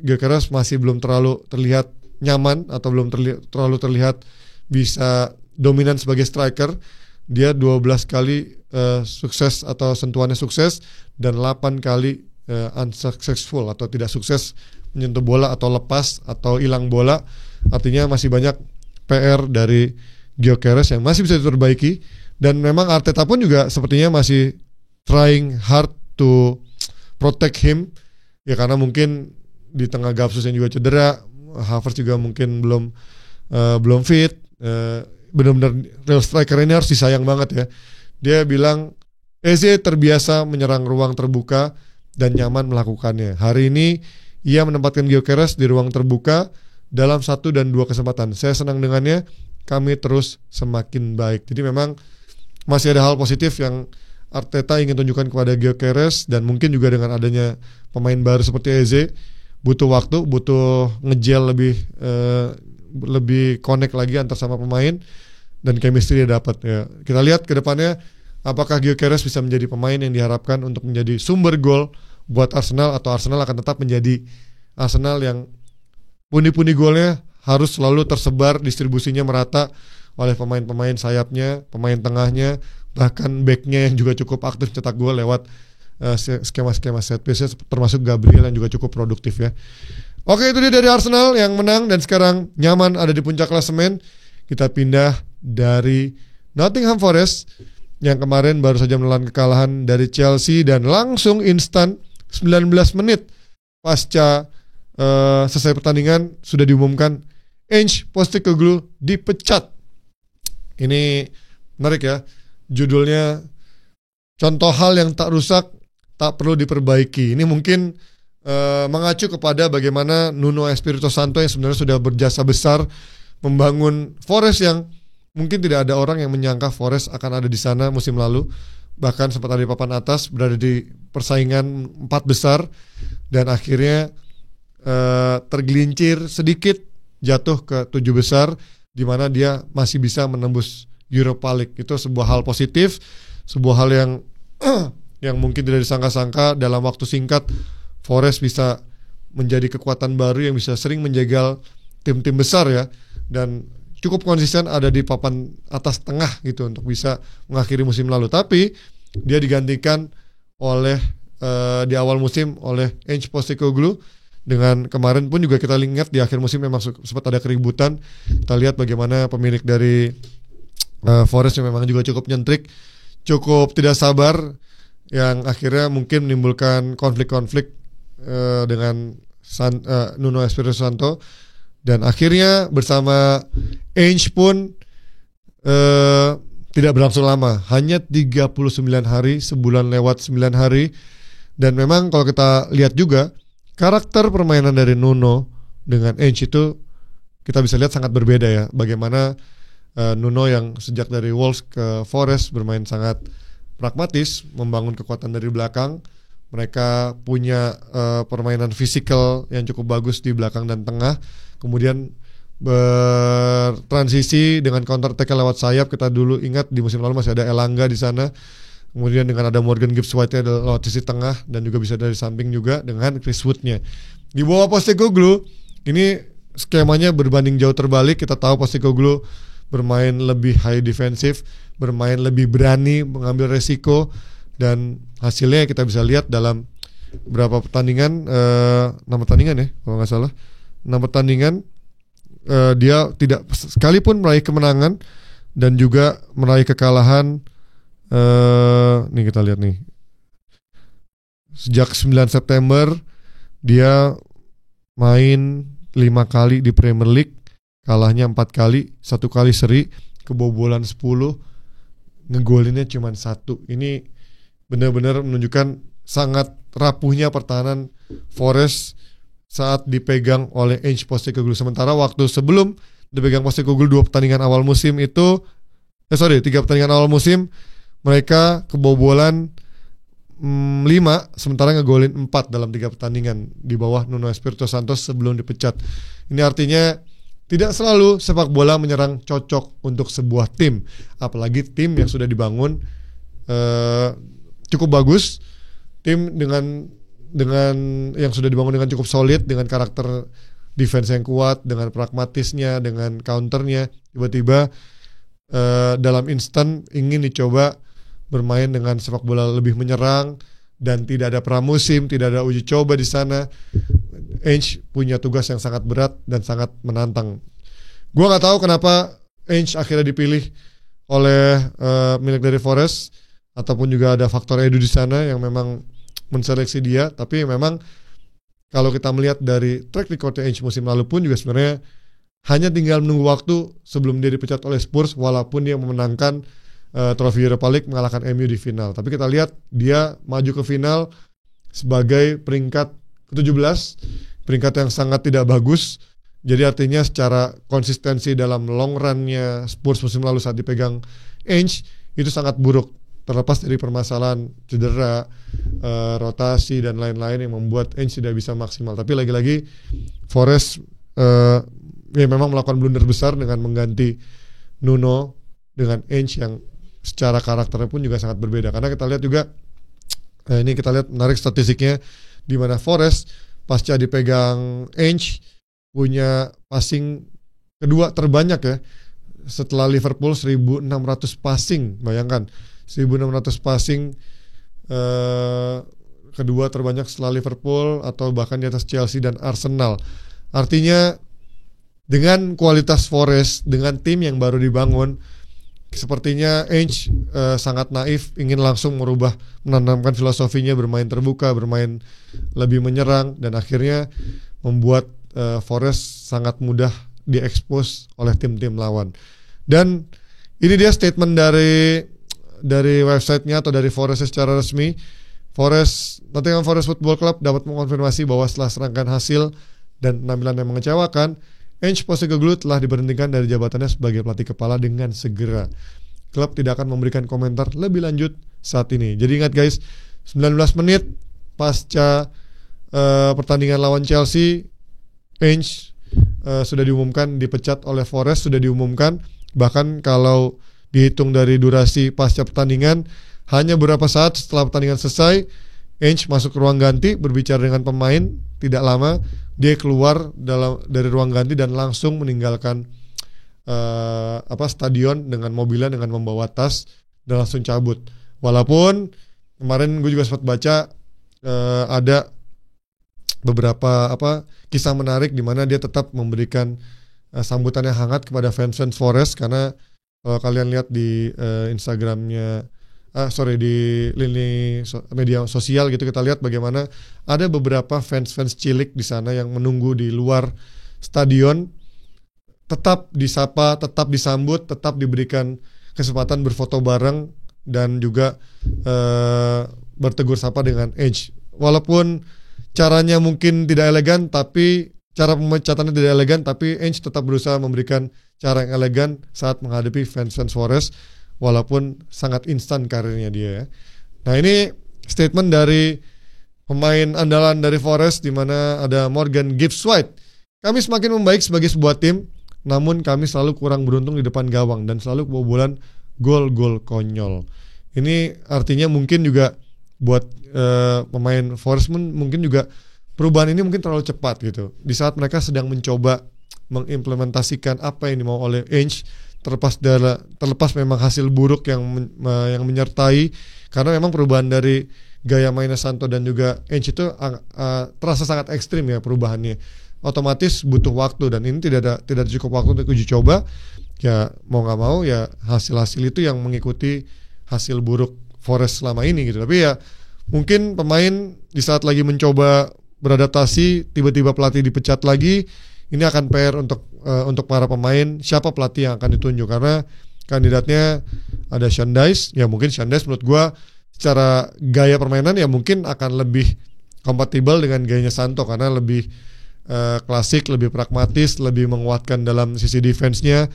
Gyökeres masih belum terlalu terlihat nyaman atau belum terlalu terlihat bisa dominan sebagai striker. Dia 12 kali sukses atau sentuhannya sukses dan 8 kali unsuccessful atau tidak sukses menyentuh bola atau lepas atau hilang bola. Artinya masih banyak PR dari Gyökeres yang masih bisa diperbaiki, dan memang Arteta pun juga sepertinya masih trying hard to protect him ya, karena mungkin di tengah Gapsus yang juga cedera, Havertz juga mungkin belum fit. Benar-benar real striker ini harus disayang banget ya. Dia bilang Eze terbiasa menyerang ruang terbuka dan nyaman melakukannya. Hari ini ia menempatkan Gyökeres di ruang terbuka dalam 1 dan 2 kesempatan. Saya senang dengannya, kami terus semakin baik. Jadi memang masih ada hal positif yang Arteta ingin tunjukkan kepada Gyökeres, dan mungkin juga dengan adanya pemain baru seperti Eze, butuh waktu, butuh ngejel lebih connect lagi antar sama pemain, dan chemistry dia dapat ya. Kita lihat ke depannya apakah Gyökeres bisa menjadi pemain yang diharapkan untuk menjadi sumber gol buat Arsenal, atau Arsenal akan tetap menjadi Arsenal yang pundi-pundi golnya harus selalu tersebar, distribusinya merata oleh pemain-pemain sayapnya, pemain tengahnya, bahkan backnya yang juga cukup aktif cetak gol lewat skema-skema set piece, termasuk Gabriel yang juga cukup produktif ya. Oke, itu dia dari Arsenal yang menang dan sekarang nyaman ada di puncak klasemen. Kita pindah dari Nottingham Forest yang kemarin baru saja menelan kekalahan dari Chelsea, dan langsung instan 19 menit pasca selesai pertandingan sudah diumumkan Ange Postecoglou dipecat. Ini menarik ya, judulnya contoh hal yang tak rusak tak perlu diperbaiki. Ini mungkin mengacu kepada bagaimana Nuno Espirito Santo yang sebenarnya sudah berjasa besar membangun Forest, yang mungkin tidak ada orang yang menyangka Forest akan ada di sana musim lalu, bahkan sempat ada di papan atas, berada di persaingan 4 besar, dan akhirnya tergelincir sedikit jatuh ke 7 besar, di mana dia masih bisa menembus Europa League. Itu sebuah hal positif, sebuah hal yang mungkin tidak disangka-sangka dalam waktu singkat Forest bisa menjadi kekuatan baru yang bisa sering menjegal tim-tim besar ya, dan cukup konsisten ada di papan atas tengah gitu untuk bisa mengakhiri musim lalu. Tapi dia digantikan oleh di awal musim oleh Ange Postecoglou, dengan kemarin pun juga kita lihat di akhir musim memang sempat ada keributan. Kita lihat bagaimana pemilik dari Forest yang memang juga cukup nyentrik, cukup tidak sabar, yang akhirnya mungkin menimbulkan konflik-konflik dengan Nuno Espirito Santo. Dan akhirnya bersama Ange pun tidak berlangsung lama, hanya 39 hari, sebulan lewat 9 hari. Dan memang kalau kita lihat juga karakter permainan dari Nuno dengan Ange itu kita bisa lihat sangat berbeda ya. Bagaimana Nuno yang sejak dari Wolves ke Forest bermain sangat pragmatis, membangun kekuatan dari belakang. Mereka punya permainan fisikal yang cukup bagus di belakang dan tengah. Kemudian bertransisi dengan counter attack lewat sayap. Kita dulu ingat di musim lalu masih ada Elanga di sana. Kemudian dengan ada Morgan Gibbs White lewat sisi tengah, dan juga bisa dari samping juga dengan Chris Wood-nya. Di bawah Postecoglou ini skemanya berbanding jauh terbalik. Kita tahu Postecoglou bermain lebih high defensive, bermain lebih berani, mengambil resiko, dan hasilnya kita bisa lihat dalam beberapa pertandingan, 6 pertandingan ya kalau nggak salah, 6 pertandingan dia tidak sekalipun meraih kemenangan dan juga meraih kekalahan. Nih kita lihat nih, sejak 9 September dia main 5 kali di Premier League, kalahnya 4 kali, 1 kali seri, kebobolan 10, ngegolinnya cuma 1. Ini benar-benar menunjukkan sangat rapuhnya pertahanan Forest saat dipegang oleh Ange Postecoglou. Sementara waktu sebelum dipegang Postecoglou 2 pertandingan awal musim itu 3 pertandingan awal musim mereka kebobolan 5, sementara ngegolin 4 dalam 3 pertandingan di bawah Nuno Espirito Santo sebelum dipecat. Ini artinya tidak selalu sepak bola menyerang cocok untuk sebuah tim, apalagi tim yang sudah dibangun cukup bagus, tim dengan yang sudah dibangun dengan cukup solid, dengan karakter defense yang kuat, dengan pragmatisnya, dengan counternya, tiba-tiba dalam instan ingin dicoba bermain dengan sepak bola lebih menyerang dan tidak ada pramusim, tidak ada uji coba di sana. Ange punya tugas yang sangat berat dan sangat menantang. Gua nggak tahu kenapa Ange akhirnya dipilih oleh milik dari Forest, ataupun juga ada faktor Edu di sana yang memang menseleksi dia. Tapi memang kalau kita melihat dari track record Ange musim lalu pun juga sebenarnya hanya tinggal menunggu waktu sebelum dia dipecat oleh Spurs, walaupun dia memenangkan trofi Europa League mengalahkan MU di final. Tapi kita lihat dia maju ke final sebagai peringkat ke-17, peringkat yang sangat tidak bagus. Jadi artinya secara konsistensi dalam long run-nya Spurs musim lalu saat dipegang Ange itu sangat buruk. Terlepas dari permasalahan cedera, rotasi dan lain-lain yang membuat Ange tidak bisa maksimal. Tapi lagi-lagi Forest ya memang melakukan blunder besar dengan mengganti Nuno dengan Ange yang secara karakternya pun juga sangat berbeda. Karena kita lihat juga ini kita lihat menarik statistiknya di mana Forest pasca dipegang Ange punya passing kedua terbanyak ya setelah Liverpool, 1.600 passing. Bayangkan 1.600 passing, kedua terbanyak setelah Liverpool atau bahkan di atas Chelsea dan Arsenal. Artinya dengan kualitas Forest, dengan tim yang baru dibangun, sepertinya Ange sangat naif, ingin langsung menanamkan filosofinya bermain terbuka, bermain lebih menyerang, dan akhirnya membuat Forest sangat mudah diekspos oleh tim-tim lawan. Dan ini dia statement dari websitenya atau dari Forest secara resmi. Nottingham Forest Football Club dapat mengonfirmasi bahwa setelah serangkaian hasil dan penampilan yang mengecewakan, Ange Postecoglou telah diberhentikan dari jabatannya sebagai pelatih kepala dengan segera. Klub tidak akan memberikan komentar lebih lanjut saat ini. Jadi ingat guys, 19 menit pasca pertandingan lawan Chelsea, Ange sudah diumumkan dipecat oleh Forest, sudah diumumkan. Bahkan kalau dihitung dari durasi pasca pertandingan, hanya beberapa saat setelah pertandingan selesai, Ange masuk ke ruang ganti berbicara dengan pemain. Tidak lama dia keluar dari ruang ganti dan langsung meninggalkan stadion dengan mobilnya, dengan membawa tas dan langsung cabut. Walaupun kemarin gue juga sempat baca ada beberapa kisah menarik di mana dia tetap memberikan sambutan yang hangat kepada fans Forest. Karena kalau kalian lihat di Instagramnya, di lini media sosial gitu, kita lihat bagaimana ada beberapa fans cilik di sana yang menunggu di luar stadion, tetap disapa, tetap disambut, tetap diberikan kesempatan berfoto bareng dan juga bertegur sapa dengan Ange. Walaupun caranya mungkin tidak elegan, tapi cara pemecatannya tidak elegan, tapi Ange tetap berusaha memberikan cara yang elegan saat menghadapi fans Forest. Walaupun sangat instan karirnya dia ya. Nah ini statement dari pemain andalan dari Forest, di mana ada Morgan Gibbs-White. Kami semakin membaik sebagai sebuah tim, namun kami selalu kurang beruntung di depan gawang dan selalu kebobolan gol-gol konyol. Ini artinya mungkin juga buat pemain Forest mungkin juga perubahan ini mungkin terlalu cepat gitu. Di saat mereka sedang mencoba mengimplementasikan apa yang dimau oleh Ange, terlepas memang hasil buruk yang menyertai, karena memang perubahan dari gaya mainnya Santo dan juga Ange itu terasa sangat ekstrim ya perubahannya. Otomatis butuh waktu dan ini tidak cukup waktu untuk uji coba. Ya mau nggak mau ya hasil itu yang mengikuti hasil buruk Forest selama ini gitu. Tapi ya mungkin pemain di saat lagi mencoba beradaptasi, tiba-tiba pelatih dipecat lagi, ini akan PR untuk para pemain, siapa pelatih yang akan ditunjuk, karena kandidatnya ada Sean Dyche. Ya mungkin Sean Dyche menurut gue secara gaya permainan ya mungkin akan lebih kompatibel dengan gayanya Santo, karena lebih klasik, lebih pragmatis, lebih menguatkan dalam sisi defense-nya.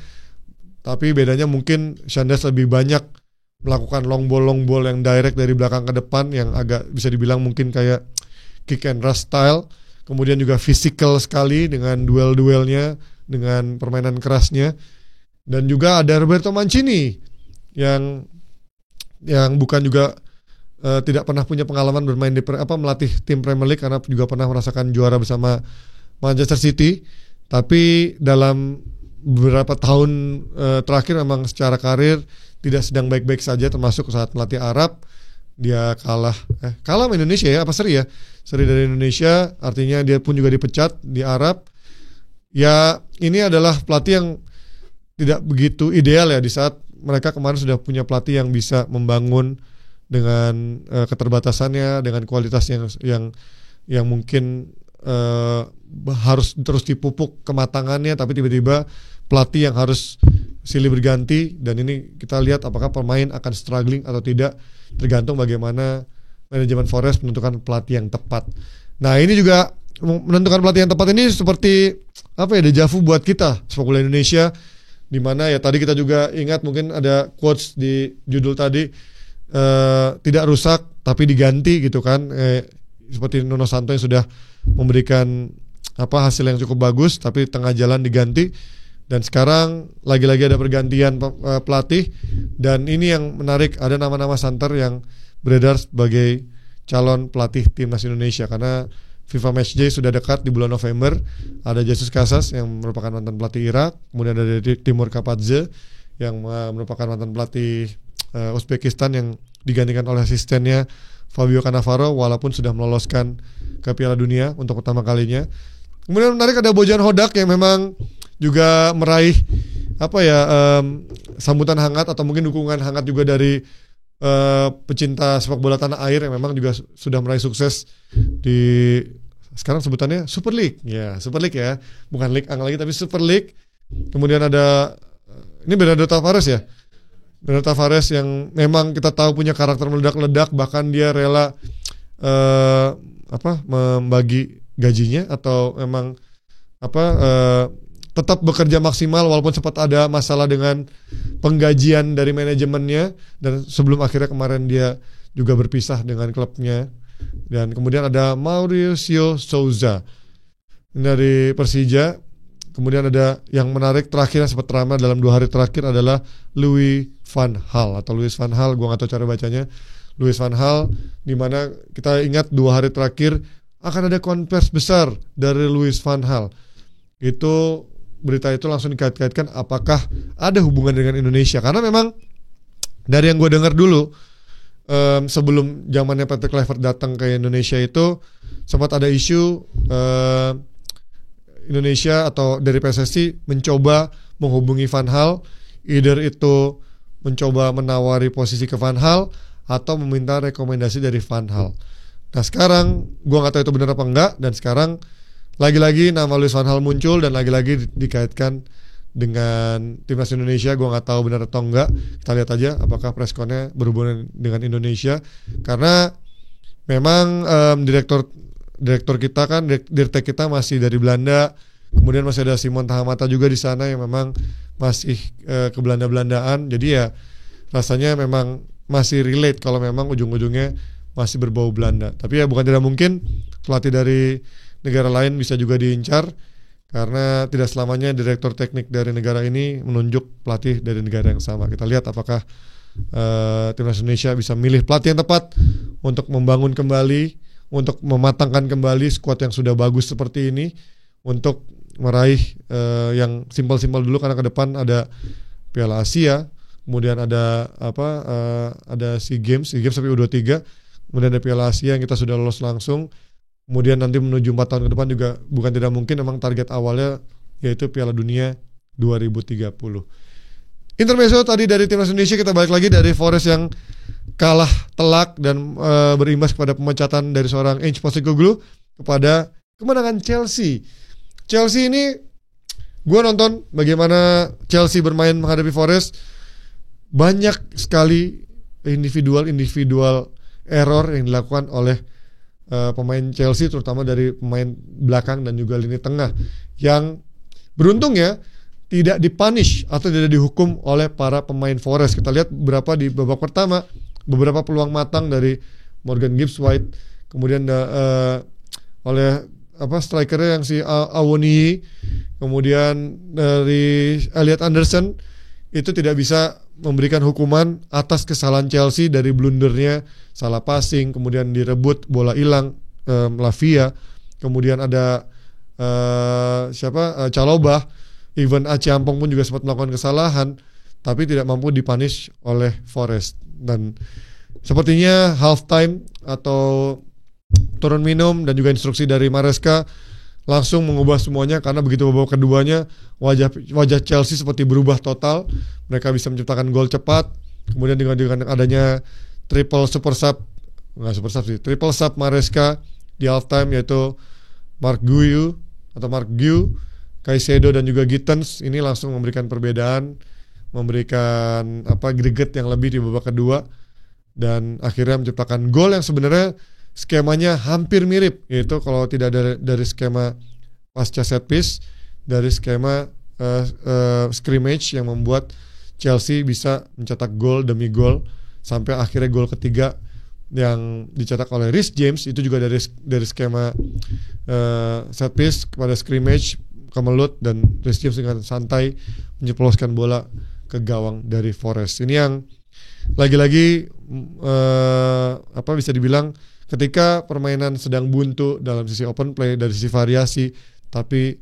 Tapi bedanya mungkin Sean Dyche lebih banyak melakukan long ball yang direct dari belakang ke depan, yang agak bisa dibilang mungkin kayak kick and rush style. Kemudian juga physical sekali dengan duel-duelnya, dengan permainan kerasnya. Dan juga ada Roberto Mancini yang bukan juga tidak pernah punya pengalaman bermain di melatih tim Premier League, karena juga pernah merasakan juara bersama Manchester City. Tapi dalam beberapa tahun terakhir memang secara karir tidak sedang baik-baik saja, termasuk saat melatih Arab. Dia kalah sama Indonesia ya, apa seri dari Indonesia, artinya dia pun juga dipecat di Arab. Ya ini adalah pelatih yang tidak begitu ideal ya, di saat mereka kemarin sudah punya pelatih yang bisa membangun dengan keterbatasannya, dengan kualitas yang mungkin harus terus dipupuk kematangannya, tapi tiba-tiba pelatih yang harus silih berganti, dan ini kita lihat apakah pemain akan struggling atau tidak, tergantung bagaimana manajemen Forest menentukan pelatih yang tepat. Nah ini juga menentukan pelatih yang tepat ini seperti dejavu buat kita sepak bola Indonesia, di mana ya tadi kita juga ingat, mungkin ada quotes di judul tadi, tidak rusak tapi diganti gitu kan, seperti Nuno Santo yang sudah memberikan hasil yang cukup bagus tapi tengah jalan diganti. Dan sekarang lagi-lagi ada pergantian pelatih, dan ini yang menarik, ada nama-nama santer yang beredar sebagai calon pelatih timnas Indonesia, karena FIFA Matchday sudah dekat di bulan November. Ada Jesus Casas yang merupakan mantan pelatih Irak, kemudian ada Timur Kapadze yang merupakan mantan pelatih Uzbekistan yang digantikan oleh asistennya Fabio Cannavaro, walaupun sudah meloloskan ke Piala Dunia untuk pertama kalinya. Kemudian menarik ada Bojan Hodak yang memang juga meraih sambutan hangat atau mungkin dukungan hangat juga dari pecinta sepak bola tanah air, yang memang juga sudah meraih sukses di sekarang sebutannya Super League ya, bukan League Ang lagi tapi Super League. Kemudian ada ini Bernardo Tavares ya, Bernardo Tavares yang memang kita tahu punya karakter meledak-ledak, bahkan dia rela membagi gajinya atau memang tetap bekerja maksimal walaupun sempat ada masalah dengan penggajian dari manajemennya, dan sebelum akhirnya kemarin dia juga berpisah dengan klubnya. Dan kemudian ada Mauricio Souza dari Persija. Kemudian ada yang menarik terakhir yang sempat ramai dalam 2 hari terakhir adalah Louis van Gaal atau Louis van Gaal, gue gak tahu cara bacanya, Louis van Gaal, dimana kita ingat 2 hari terakhir akan ada konversi besar dari Louis van Gaal. Itu berita itu langsung dikait-kaitkan apakah ada hubungan dengan Indonesia, karena memang dari yang gue dengar dulu sebelum zamannya Patrick Kluivert datang ke Indonesia itu sempat ada isu Indonesia atau dari PSSI mencoba menghubungi Van Gaal, either itu mencoba menawari posisi ke Van Gaal atau meminta rekomendasi dari Van Gaal. Nah sekarang gue nggak tahu itu benar apa enggak, dan sekarang lagi-lagi nama Louis van Gaal muncul dan lagi-lagi dikaitkan dengan timnas Indonesia. Gue nggak tahu benar atau enggak. Kita lihat aja apakah pressconnya berhubungan dengan Indonesia, karena memang direktur kita kan, dirtek kita masih dari Belanda. Kemudian masih ada Simon Tahamata juga di sana yang memang masih ke Belanda-Belandaan. Jadi ya rasanya memang masih relate kalau memang ujung-ujungnya masih berbau Belanda. Tapi ya bukan tidak mungkin pelatih dari negara lain bisa juga diincar, karena tidak selamanya direktur teknik dari negara ini menunjuk pelatih dari negara yang sama. Kita lihat apakah timnas Indonesia bisa milih pelatih yang tepat untuk membangun kembali, untuk mematangkan kembali skuad yang sudah bagus seperti ini, untuk meraih yang simpel-simpel dulu, karena ke depan ada Piala Asia, kemudian ada ada SEA Games sampai U23, kemudian ada Piala Asia yang kita sudah lolos langsung. Kemudian nanti menuju 4 tahun ke depan juga bukan tidak mungkin memang target awalnya yaitu Piala Dunia 2030. Intermezzo tadi dari timnas Indonesia, kita balik lagi dari Forest yang kalah telak dan berimbas kepada pemecatan dari seorang Ange Postecoglou. kepada kemenangan Chelsea. Chelsea ini gue nonton bagaimana Chelsea bermain menghadapi Forest. Banyak sekali individual error yang dilakukan oleh pemain Chelsea, terutama dari pemain belakang dan juga lini tengah, yang beruntungnya tidak dipunish atau tidak dihukum oleh para pemain Forest. Kita lihat beberapa di babak pertama, beberapa peluang matang dari Morgan Gibbs White, kemudian oleh strikernya yang si Awoniyi, kemudian dari Elliot Anderson, itu tidak bisa memberikan hukuman atas kesalahan Chelsea dari blundernya, salah passing, kemudian direbut, bola hilang, Lavia, kemudian ada Chalobah, even Achiampong pun juga sempat melakukan kesalahan, tapi tidak mampu dipunish oleh Forest. Dan sepertinya halftime atau turun minum dan juga instruksi dari Maresca langsung mengubah semuanya, karena begitu babak keduanya wajah Chelsea seperti berubah total. Mereka bisa menciptakan gol cepat, kemudian dengan adanya triple sub Maresca di halftime, yaitu Mark Guiu, Caicedo dan juga Gittens, ini langsung memberikan perbedaan, memberikan greget yang lebih di babak kedua, dan akhirnya menciptakan gol yang sebenarnya skemanya hampir mirip, yaitu kalau tidak dari skema pasca set piece, dari skema scrimmage yang membuat Chelsea bisa mencetak gol demi gol sampai akhirnya gol ketiga yang dicetak oleh Reece James itu juga dari skema set piece kepada scrimmage, kemelut, dan Reece James dengan santai menjeploskan bola ke gawang dari Forest. Ini yang lagi-lagi bisa dibilang ketika permainan sedang buntu dalam sisi open play, dari sisi variasi, tapi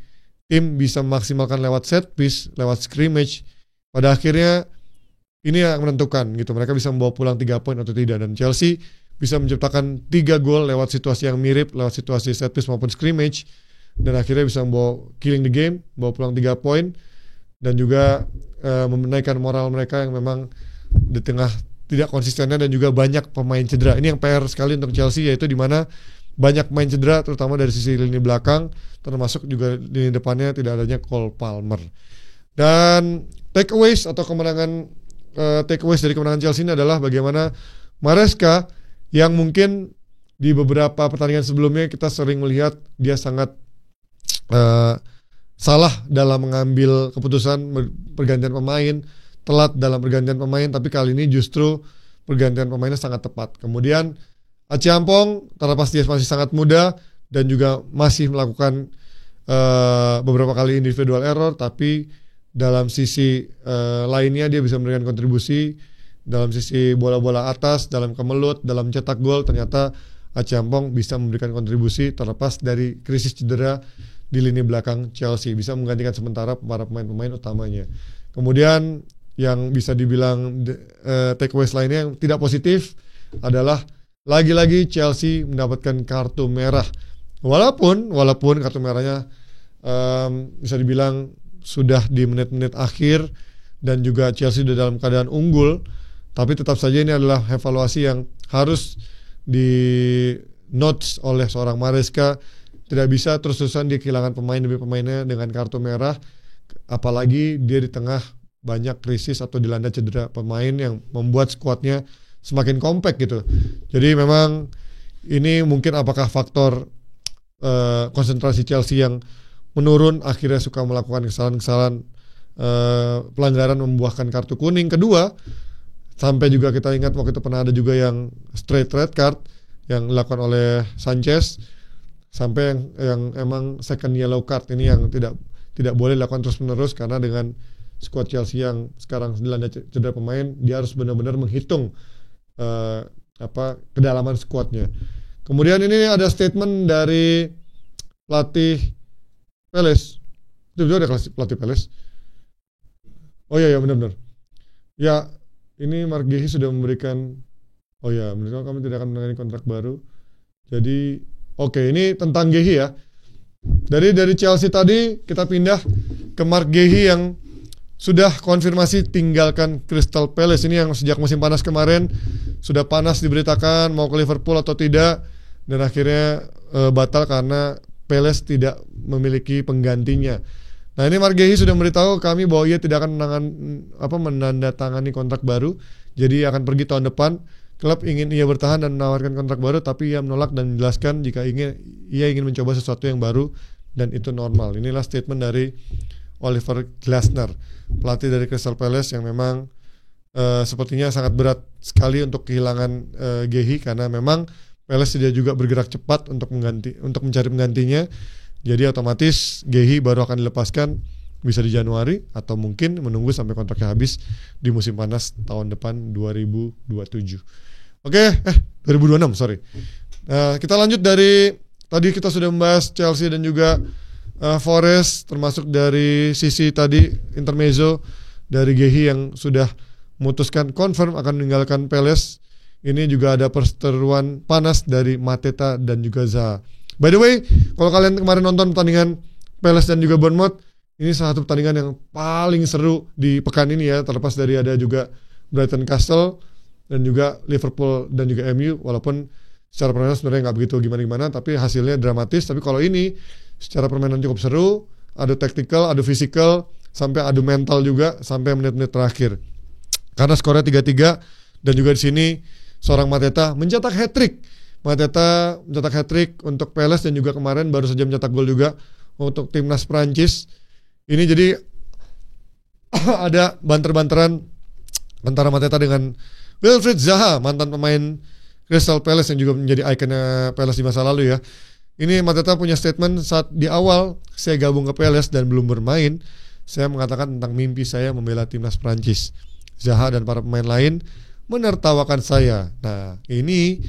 tim bisa memaksimalkan lewat set piece, lewat scrimmage, pada akhirnya ini yang menentukan gitu. Mereka bisa membawa pulang 3 poin atau tidak, dan Chelsea bisa menciptakan 3 gol lewat situasi yang mirip, lewat situasi set piece maupun scrimmage, dan akhirnya bisa membawa killing the game, bawa pulang 3 poin, dan juga menaikkan moral mereka yang memang di tengah tidak konsistennya dan juga banyak pemain cedera. Ini yang PR sekali untuk Chelsea, yaitu di mana banyak pemain cedera, terutama dari sisi lini belakang, termasuk juga lini depannya tidak adanya Cole Palmer. Dan takeaways atau takeaways dari kemenangan Chelsea ini adalah bagaimana Maresca, yang mungkin di beberapa pertandingan sebelumnya kita sering melihat dia sangat salah dalam mengambil keputusan pergantian pemain, telat dalam pergantian pemain, tapi kali ini justru pergantian pemainnya sangat tepat. Kemudian Achiampong, terlepas dia masih sangat muda dan juga masih melakukan beberapa kali individual error, tapi dalam sisi lainnya dia bisa memberikan kontribusi dalam sisi bola-bola atas, dalam kemelut, dalam cetak gol. Ternyata Achiampong bisa memberikan kontribusi terlepas dari krisis cedera di lini belakang Chelsea, bisa menggantikan sementara para pemain-pemain utamanya. Kemudian yang bisa dibilang takeaways lainnya yang tidak positif adalah lagi-lagi Chelsea mendapatkan kartu merah. Walaupun kartu merahnya bisa dibilang sudah di menit-menit akhir dan juga Chelsea sudah dalam keadaan unggul, tapi tetap saja ini adalah evaluasi yang harus di notes oleh seorang Maresca. Tidak bisa terus-terusan dia kehilangan pemain demi pemainnya dengan kartu merah, apalagi dia di tengah banyak krisis atau dilanda cedera pemain yang membuat skuadnya semakin kompak gitu. Jadi memang ini mungkin apakah faktor konsentrasi Chelsea yang menurun, akhirnya suka melakukan kesalahan-kesalahan pelanggaran membuahkan kartu kuning kedua. Sampai juga kita ingat waktu itu pernah ada juga yang straight red card yang dilakukan oleh Sanchez, sampai yang emang second yellow card ini yang tidak boleh dilakukan terus-menerus, karena dengan skuad Chelsea yang sekarang dilanda cedera pemain, dia harus benar-benar menghitung kedalaman skuadnya. Kemudian ini ada statement dari pelatih Palace. Itu ada pelatih Palace. Oh iya benar-benar. Ya, ini Mark Gehi sudah memberikan, menurut kami tidak akan menangani kontrak baru. Jadi ini tentang Gehi ya. Dari Chelsea tadi kita pindah ke Mark Gehi yang sudah konfirmasi tinggalkan Crystal Palace. Ini yang sejak musim panas kemarin sudah panas diberitakan mau ke Liverpool atau tidak, dan akhirnya batal karena Palace tidak memiliki penggantinya. Nah ini Mark Gehi sudah memberitahu kami bahwa ia tidak akan menandatangani kontrak baru, jadi akan pergi tahun depan. Klub ingin ia bertahan dan menawarkan kontrak baru, tapi ia menolak dan menjelaskan jika ia ingin mencoba sesuatu yang baru dan itu normal. Inilah statement dari Oliver Glasner, pelatih dari Crystal Palace yang memang sepertinya sangat berat sekali untuk kehilangan Gehi, karena memang Palace dia juga bergerak cepat untuk mencari penggantinya. Jadi otomatis Gehi baru akan dilepaskan bisa di Januari atau mungkin menunggu sampai kontraknya habis di musim panas tahun depan 2027. Oke, 2026 sorry. Kita lanjut dari tadi kita sudah membahas Chelsea dan juga Forest, termasuk dari sisi tadi intermezzo dari Gehi yang sudah memutuskan confirm akan meninggalkan Palace. Ini juga ada perseteruan panas dari Mateta dan juga Zaha. By the way, kalau kalian kemarin nonton pertandingan Palace dan juga Bournemouth, ini salah satu pertandingan yang paling seru di pekan ini ya, terlepas dari ada juga Brighton Castle dan juga Liverpool dan juga MU, walaupun secara permainan sebenarnya nggak begitu gimana-gimana, tapi hasilnya dramatis. Tapi kalau ini secara permainan cukup seru, adu taktikal, adu fisikal, sampai adu mental juga sampai menit-menit terakhir. Karena skornya 3-3 dan juga di sini seorang Mateta mencetak hat-trick. Mateta mencetak hat-trick untuk Palace dan juga kemarin baru saja mencetak gol juga untuk timnas Prancis. Ini jadi ada banter-banteran antara Mateta dengan Wilfried Zaha, mantan pemain Crystal Palace yang juga menjadi ikonnya Palace di masa lalu ya. Ini Mateta punya statement saat di awal saya gabung ke Palace dan belum bermain, saya mengatakan tentang mimpi saya membela timnas Prancis. Zaha dan para pemain lain menertawakan saya. Nah, ini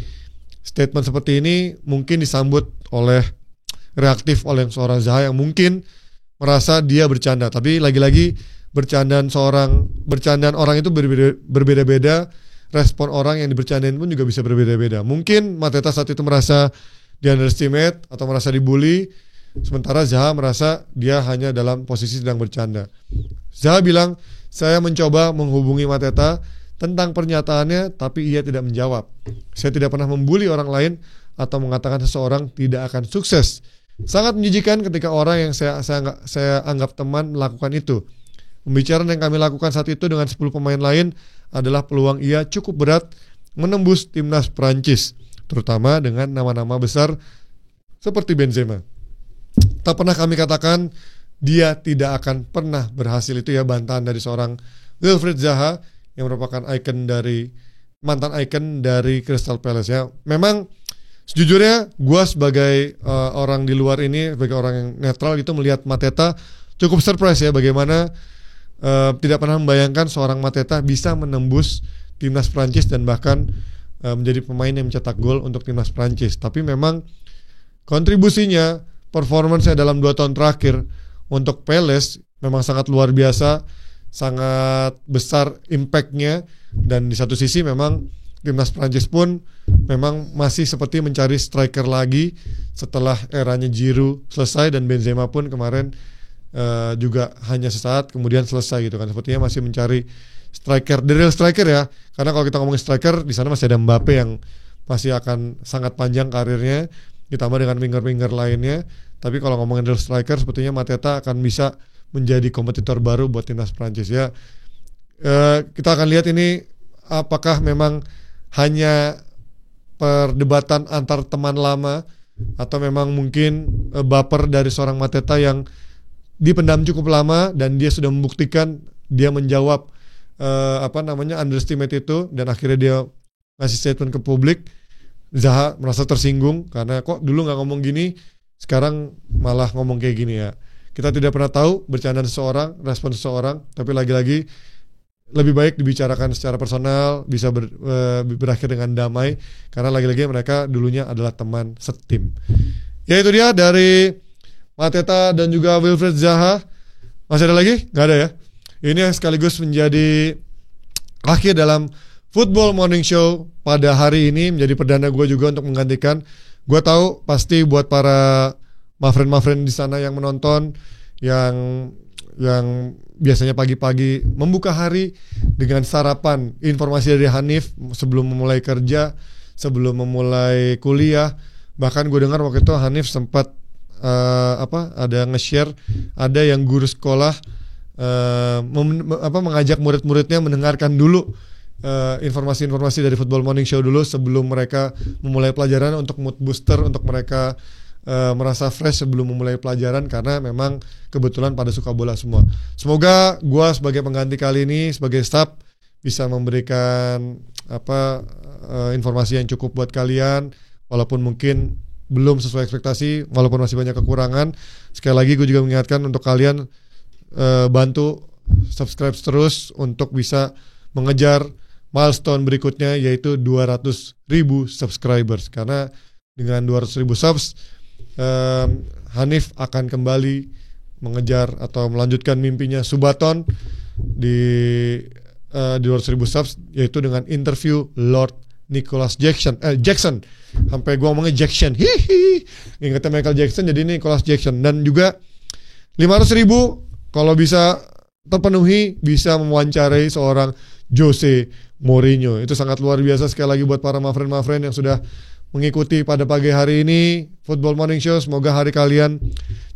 statement seperti ini mungkin disambut oleh reaktif oleh seorang Zaha yang mungkin merasa dia bercanda, tapi lagi-lagi bercandaan orang itu berbeda-beda. Respon orang yang dibercandain pun juga bisa berbeda-beda. Mungkin Mateta saat itu merasa di underestimate atau merasa dibully, sementara Zaha merasa dia hanya dalam posisi sedang bercanda. Zaha bilang, saya mencoba menghubungi Mateta tentang pernyataannya, tapi ia tidak menjawab. Saya tidak pernah membuli orang lain atau mengatakan seseorang tidak akan sukses. Sangat menjijikan ketika orang yang saya anggap teman melakukan itu. Pembicaraan yang kami lakukan saat itu dengan 10 pemain lain adalah peluang ia cukup berat menembus timnas Prancis, terutama dengan nama-nama besar seperti Benzema. Tak pernah kami katakan dia tidak akan pernah berhasil. Itu ya bantahan dari seorang Wilfried Zaha yang merupakan mantan ikon dari Crystal Palace ya. Memang sejujurnya gue sebagai orang di luar ini, sebagai orang yang netral itu melihat Mateta cukup surprise ya, bagaimana tidak pernah membayangkan seorang Mateta bisa menembus timnas Prancis dan bahkan menjadi pemain yang mencetak gol untuk timnas Prancis. Tapi memang kontribusinya, performance-nya dalam 2 tahun terakhir untuk Palace memang sangat luar biasa, sangat besar impact-nya. Dan di satu sisi memang timnas Prancis pun memang masih seperti mencari striker lagi setelah eranya Giroud selesai dan Benzema pun kemarin juga hanya sesaat kemudian selesai gitu kan. Sepertinya masih mencari striker, the real striker ya. Karena kalau kita ngomongin striker, di sana masih ada Mbappe yang masih akan sangat panjang karirnya, ditambah dengan winger-winger lainnya. Tapi kalau ngomongin real striker, sepertinya Mateta akan bisa menjadi kompetitor baru buat timnas Prancis ya. Kita akan lihat ini apakah memang hanya perdebatan antar teman lama atau memang mungkin baper dari seorang Mateta yang dipendam cukup lama dan dia sudah membuktikan dia menjawab underestimate itu dan akhirnya dia ngasih statement ke publik. Zaha merasa tersinggung karena kok dulu nggak ngomong gini, sekarang malah ngomong kayak gini ya. Kita tidak pernah tahu bercandaan seseorang, respon seseorang, tapi lagi-lagi lebih baik dibicarakan secara personal, bisa berakhir dengan damai, karena lagi-lagi mereka dulunya adalah teman setim. Ya itu dia dari Mateta dan juga Wilfried Zaha. Masih ada lagi? Nggak ada ya. Ini yang sekaligus menjadi akhir dalam Football Morning Show pada hari ini, menjadi perdana gue juga untuk menggantikan. Gue tahu pasti buat para mafren di sana yang menonton, yang biasanya pagi-pagi membuka hari dengan sarapan informasi dari Hanif sebelum memulai kerja, sebelum memulai kuliah, Bahkan gue dengar waktu itu Hanif sempat ada nge-share, ada yang guru sekolah mengajak murid-muridnya mendengarkan dulu informasi-informasi dari Football Morning Show dulu sebelum mereka memulai pelajaran, untuk mood booster, untuk mereka merasa fresh sebelum memulai pelajaran, karena memang kebetulan pada suka bola semua. Semoga gue sebagai pengganti kali ini, sebagai staff, bisa memberikan informasi yang cukup buat kalian, walaupun mungkin belum sesuai ekspektasi, walaupun masih banyak kekurangan. Sekali lagi gue juga mengingatkan untuk kalian bantu subscribe terus untuk bisa mengejar milestone berikutnya, yaitu 200.000 subscribers. Karena dengan 200.000 subs, Hanif akan kembali mengejar atau melanjutkan mimpinya Subaton di 200.000 subs, yaitu dengan interview Lord Nicholas Jackson. Sampai gua ngomongnya Jackson. Ingatnya Michael Jackson jadi Nicholas Jackson. Dan juga 500.000 kalau bisa terpenuhi, bisa mewawancarai seorang Jose Mourinho. Itu sangat luar biasa. Sekali lagi buat para mafren yang sudah mengikuti pada pagi hari ini Football Morning Show. Semoga hari kalian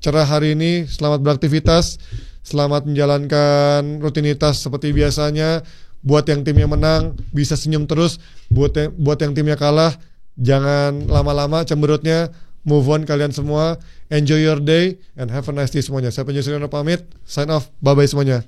cerah hari ini. Selamat beraktivitas, selamat menjalankan rutinitas seperti biasanya. Buat yang timnya menang, bisa senyum terus. Buat yang timnya kalah, jangan lama-lama cemberutnya. Move on kalian semua. Enjoy your day and have a nice day semuanya. Saya Penjuru Suryono pamit. Sign off. Bye-bye semuanya.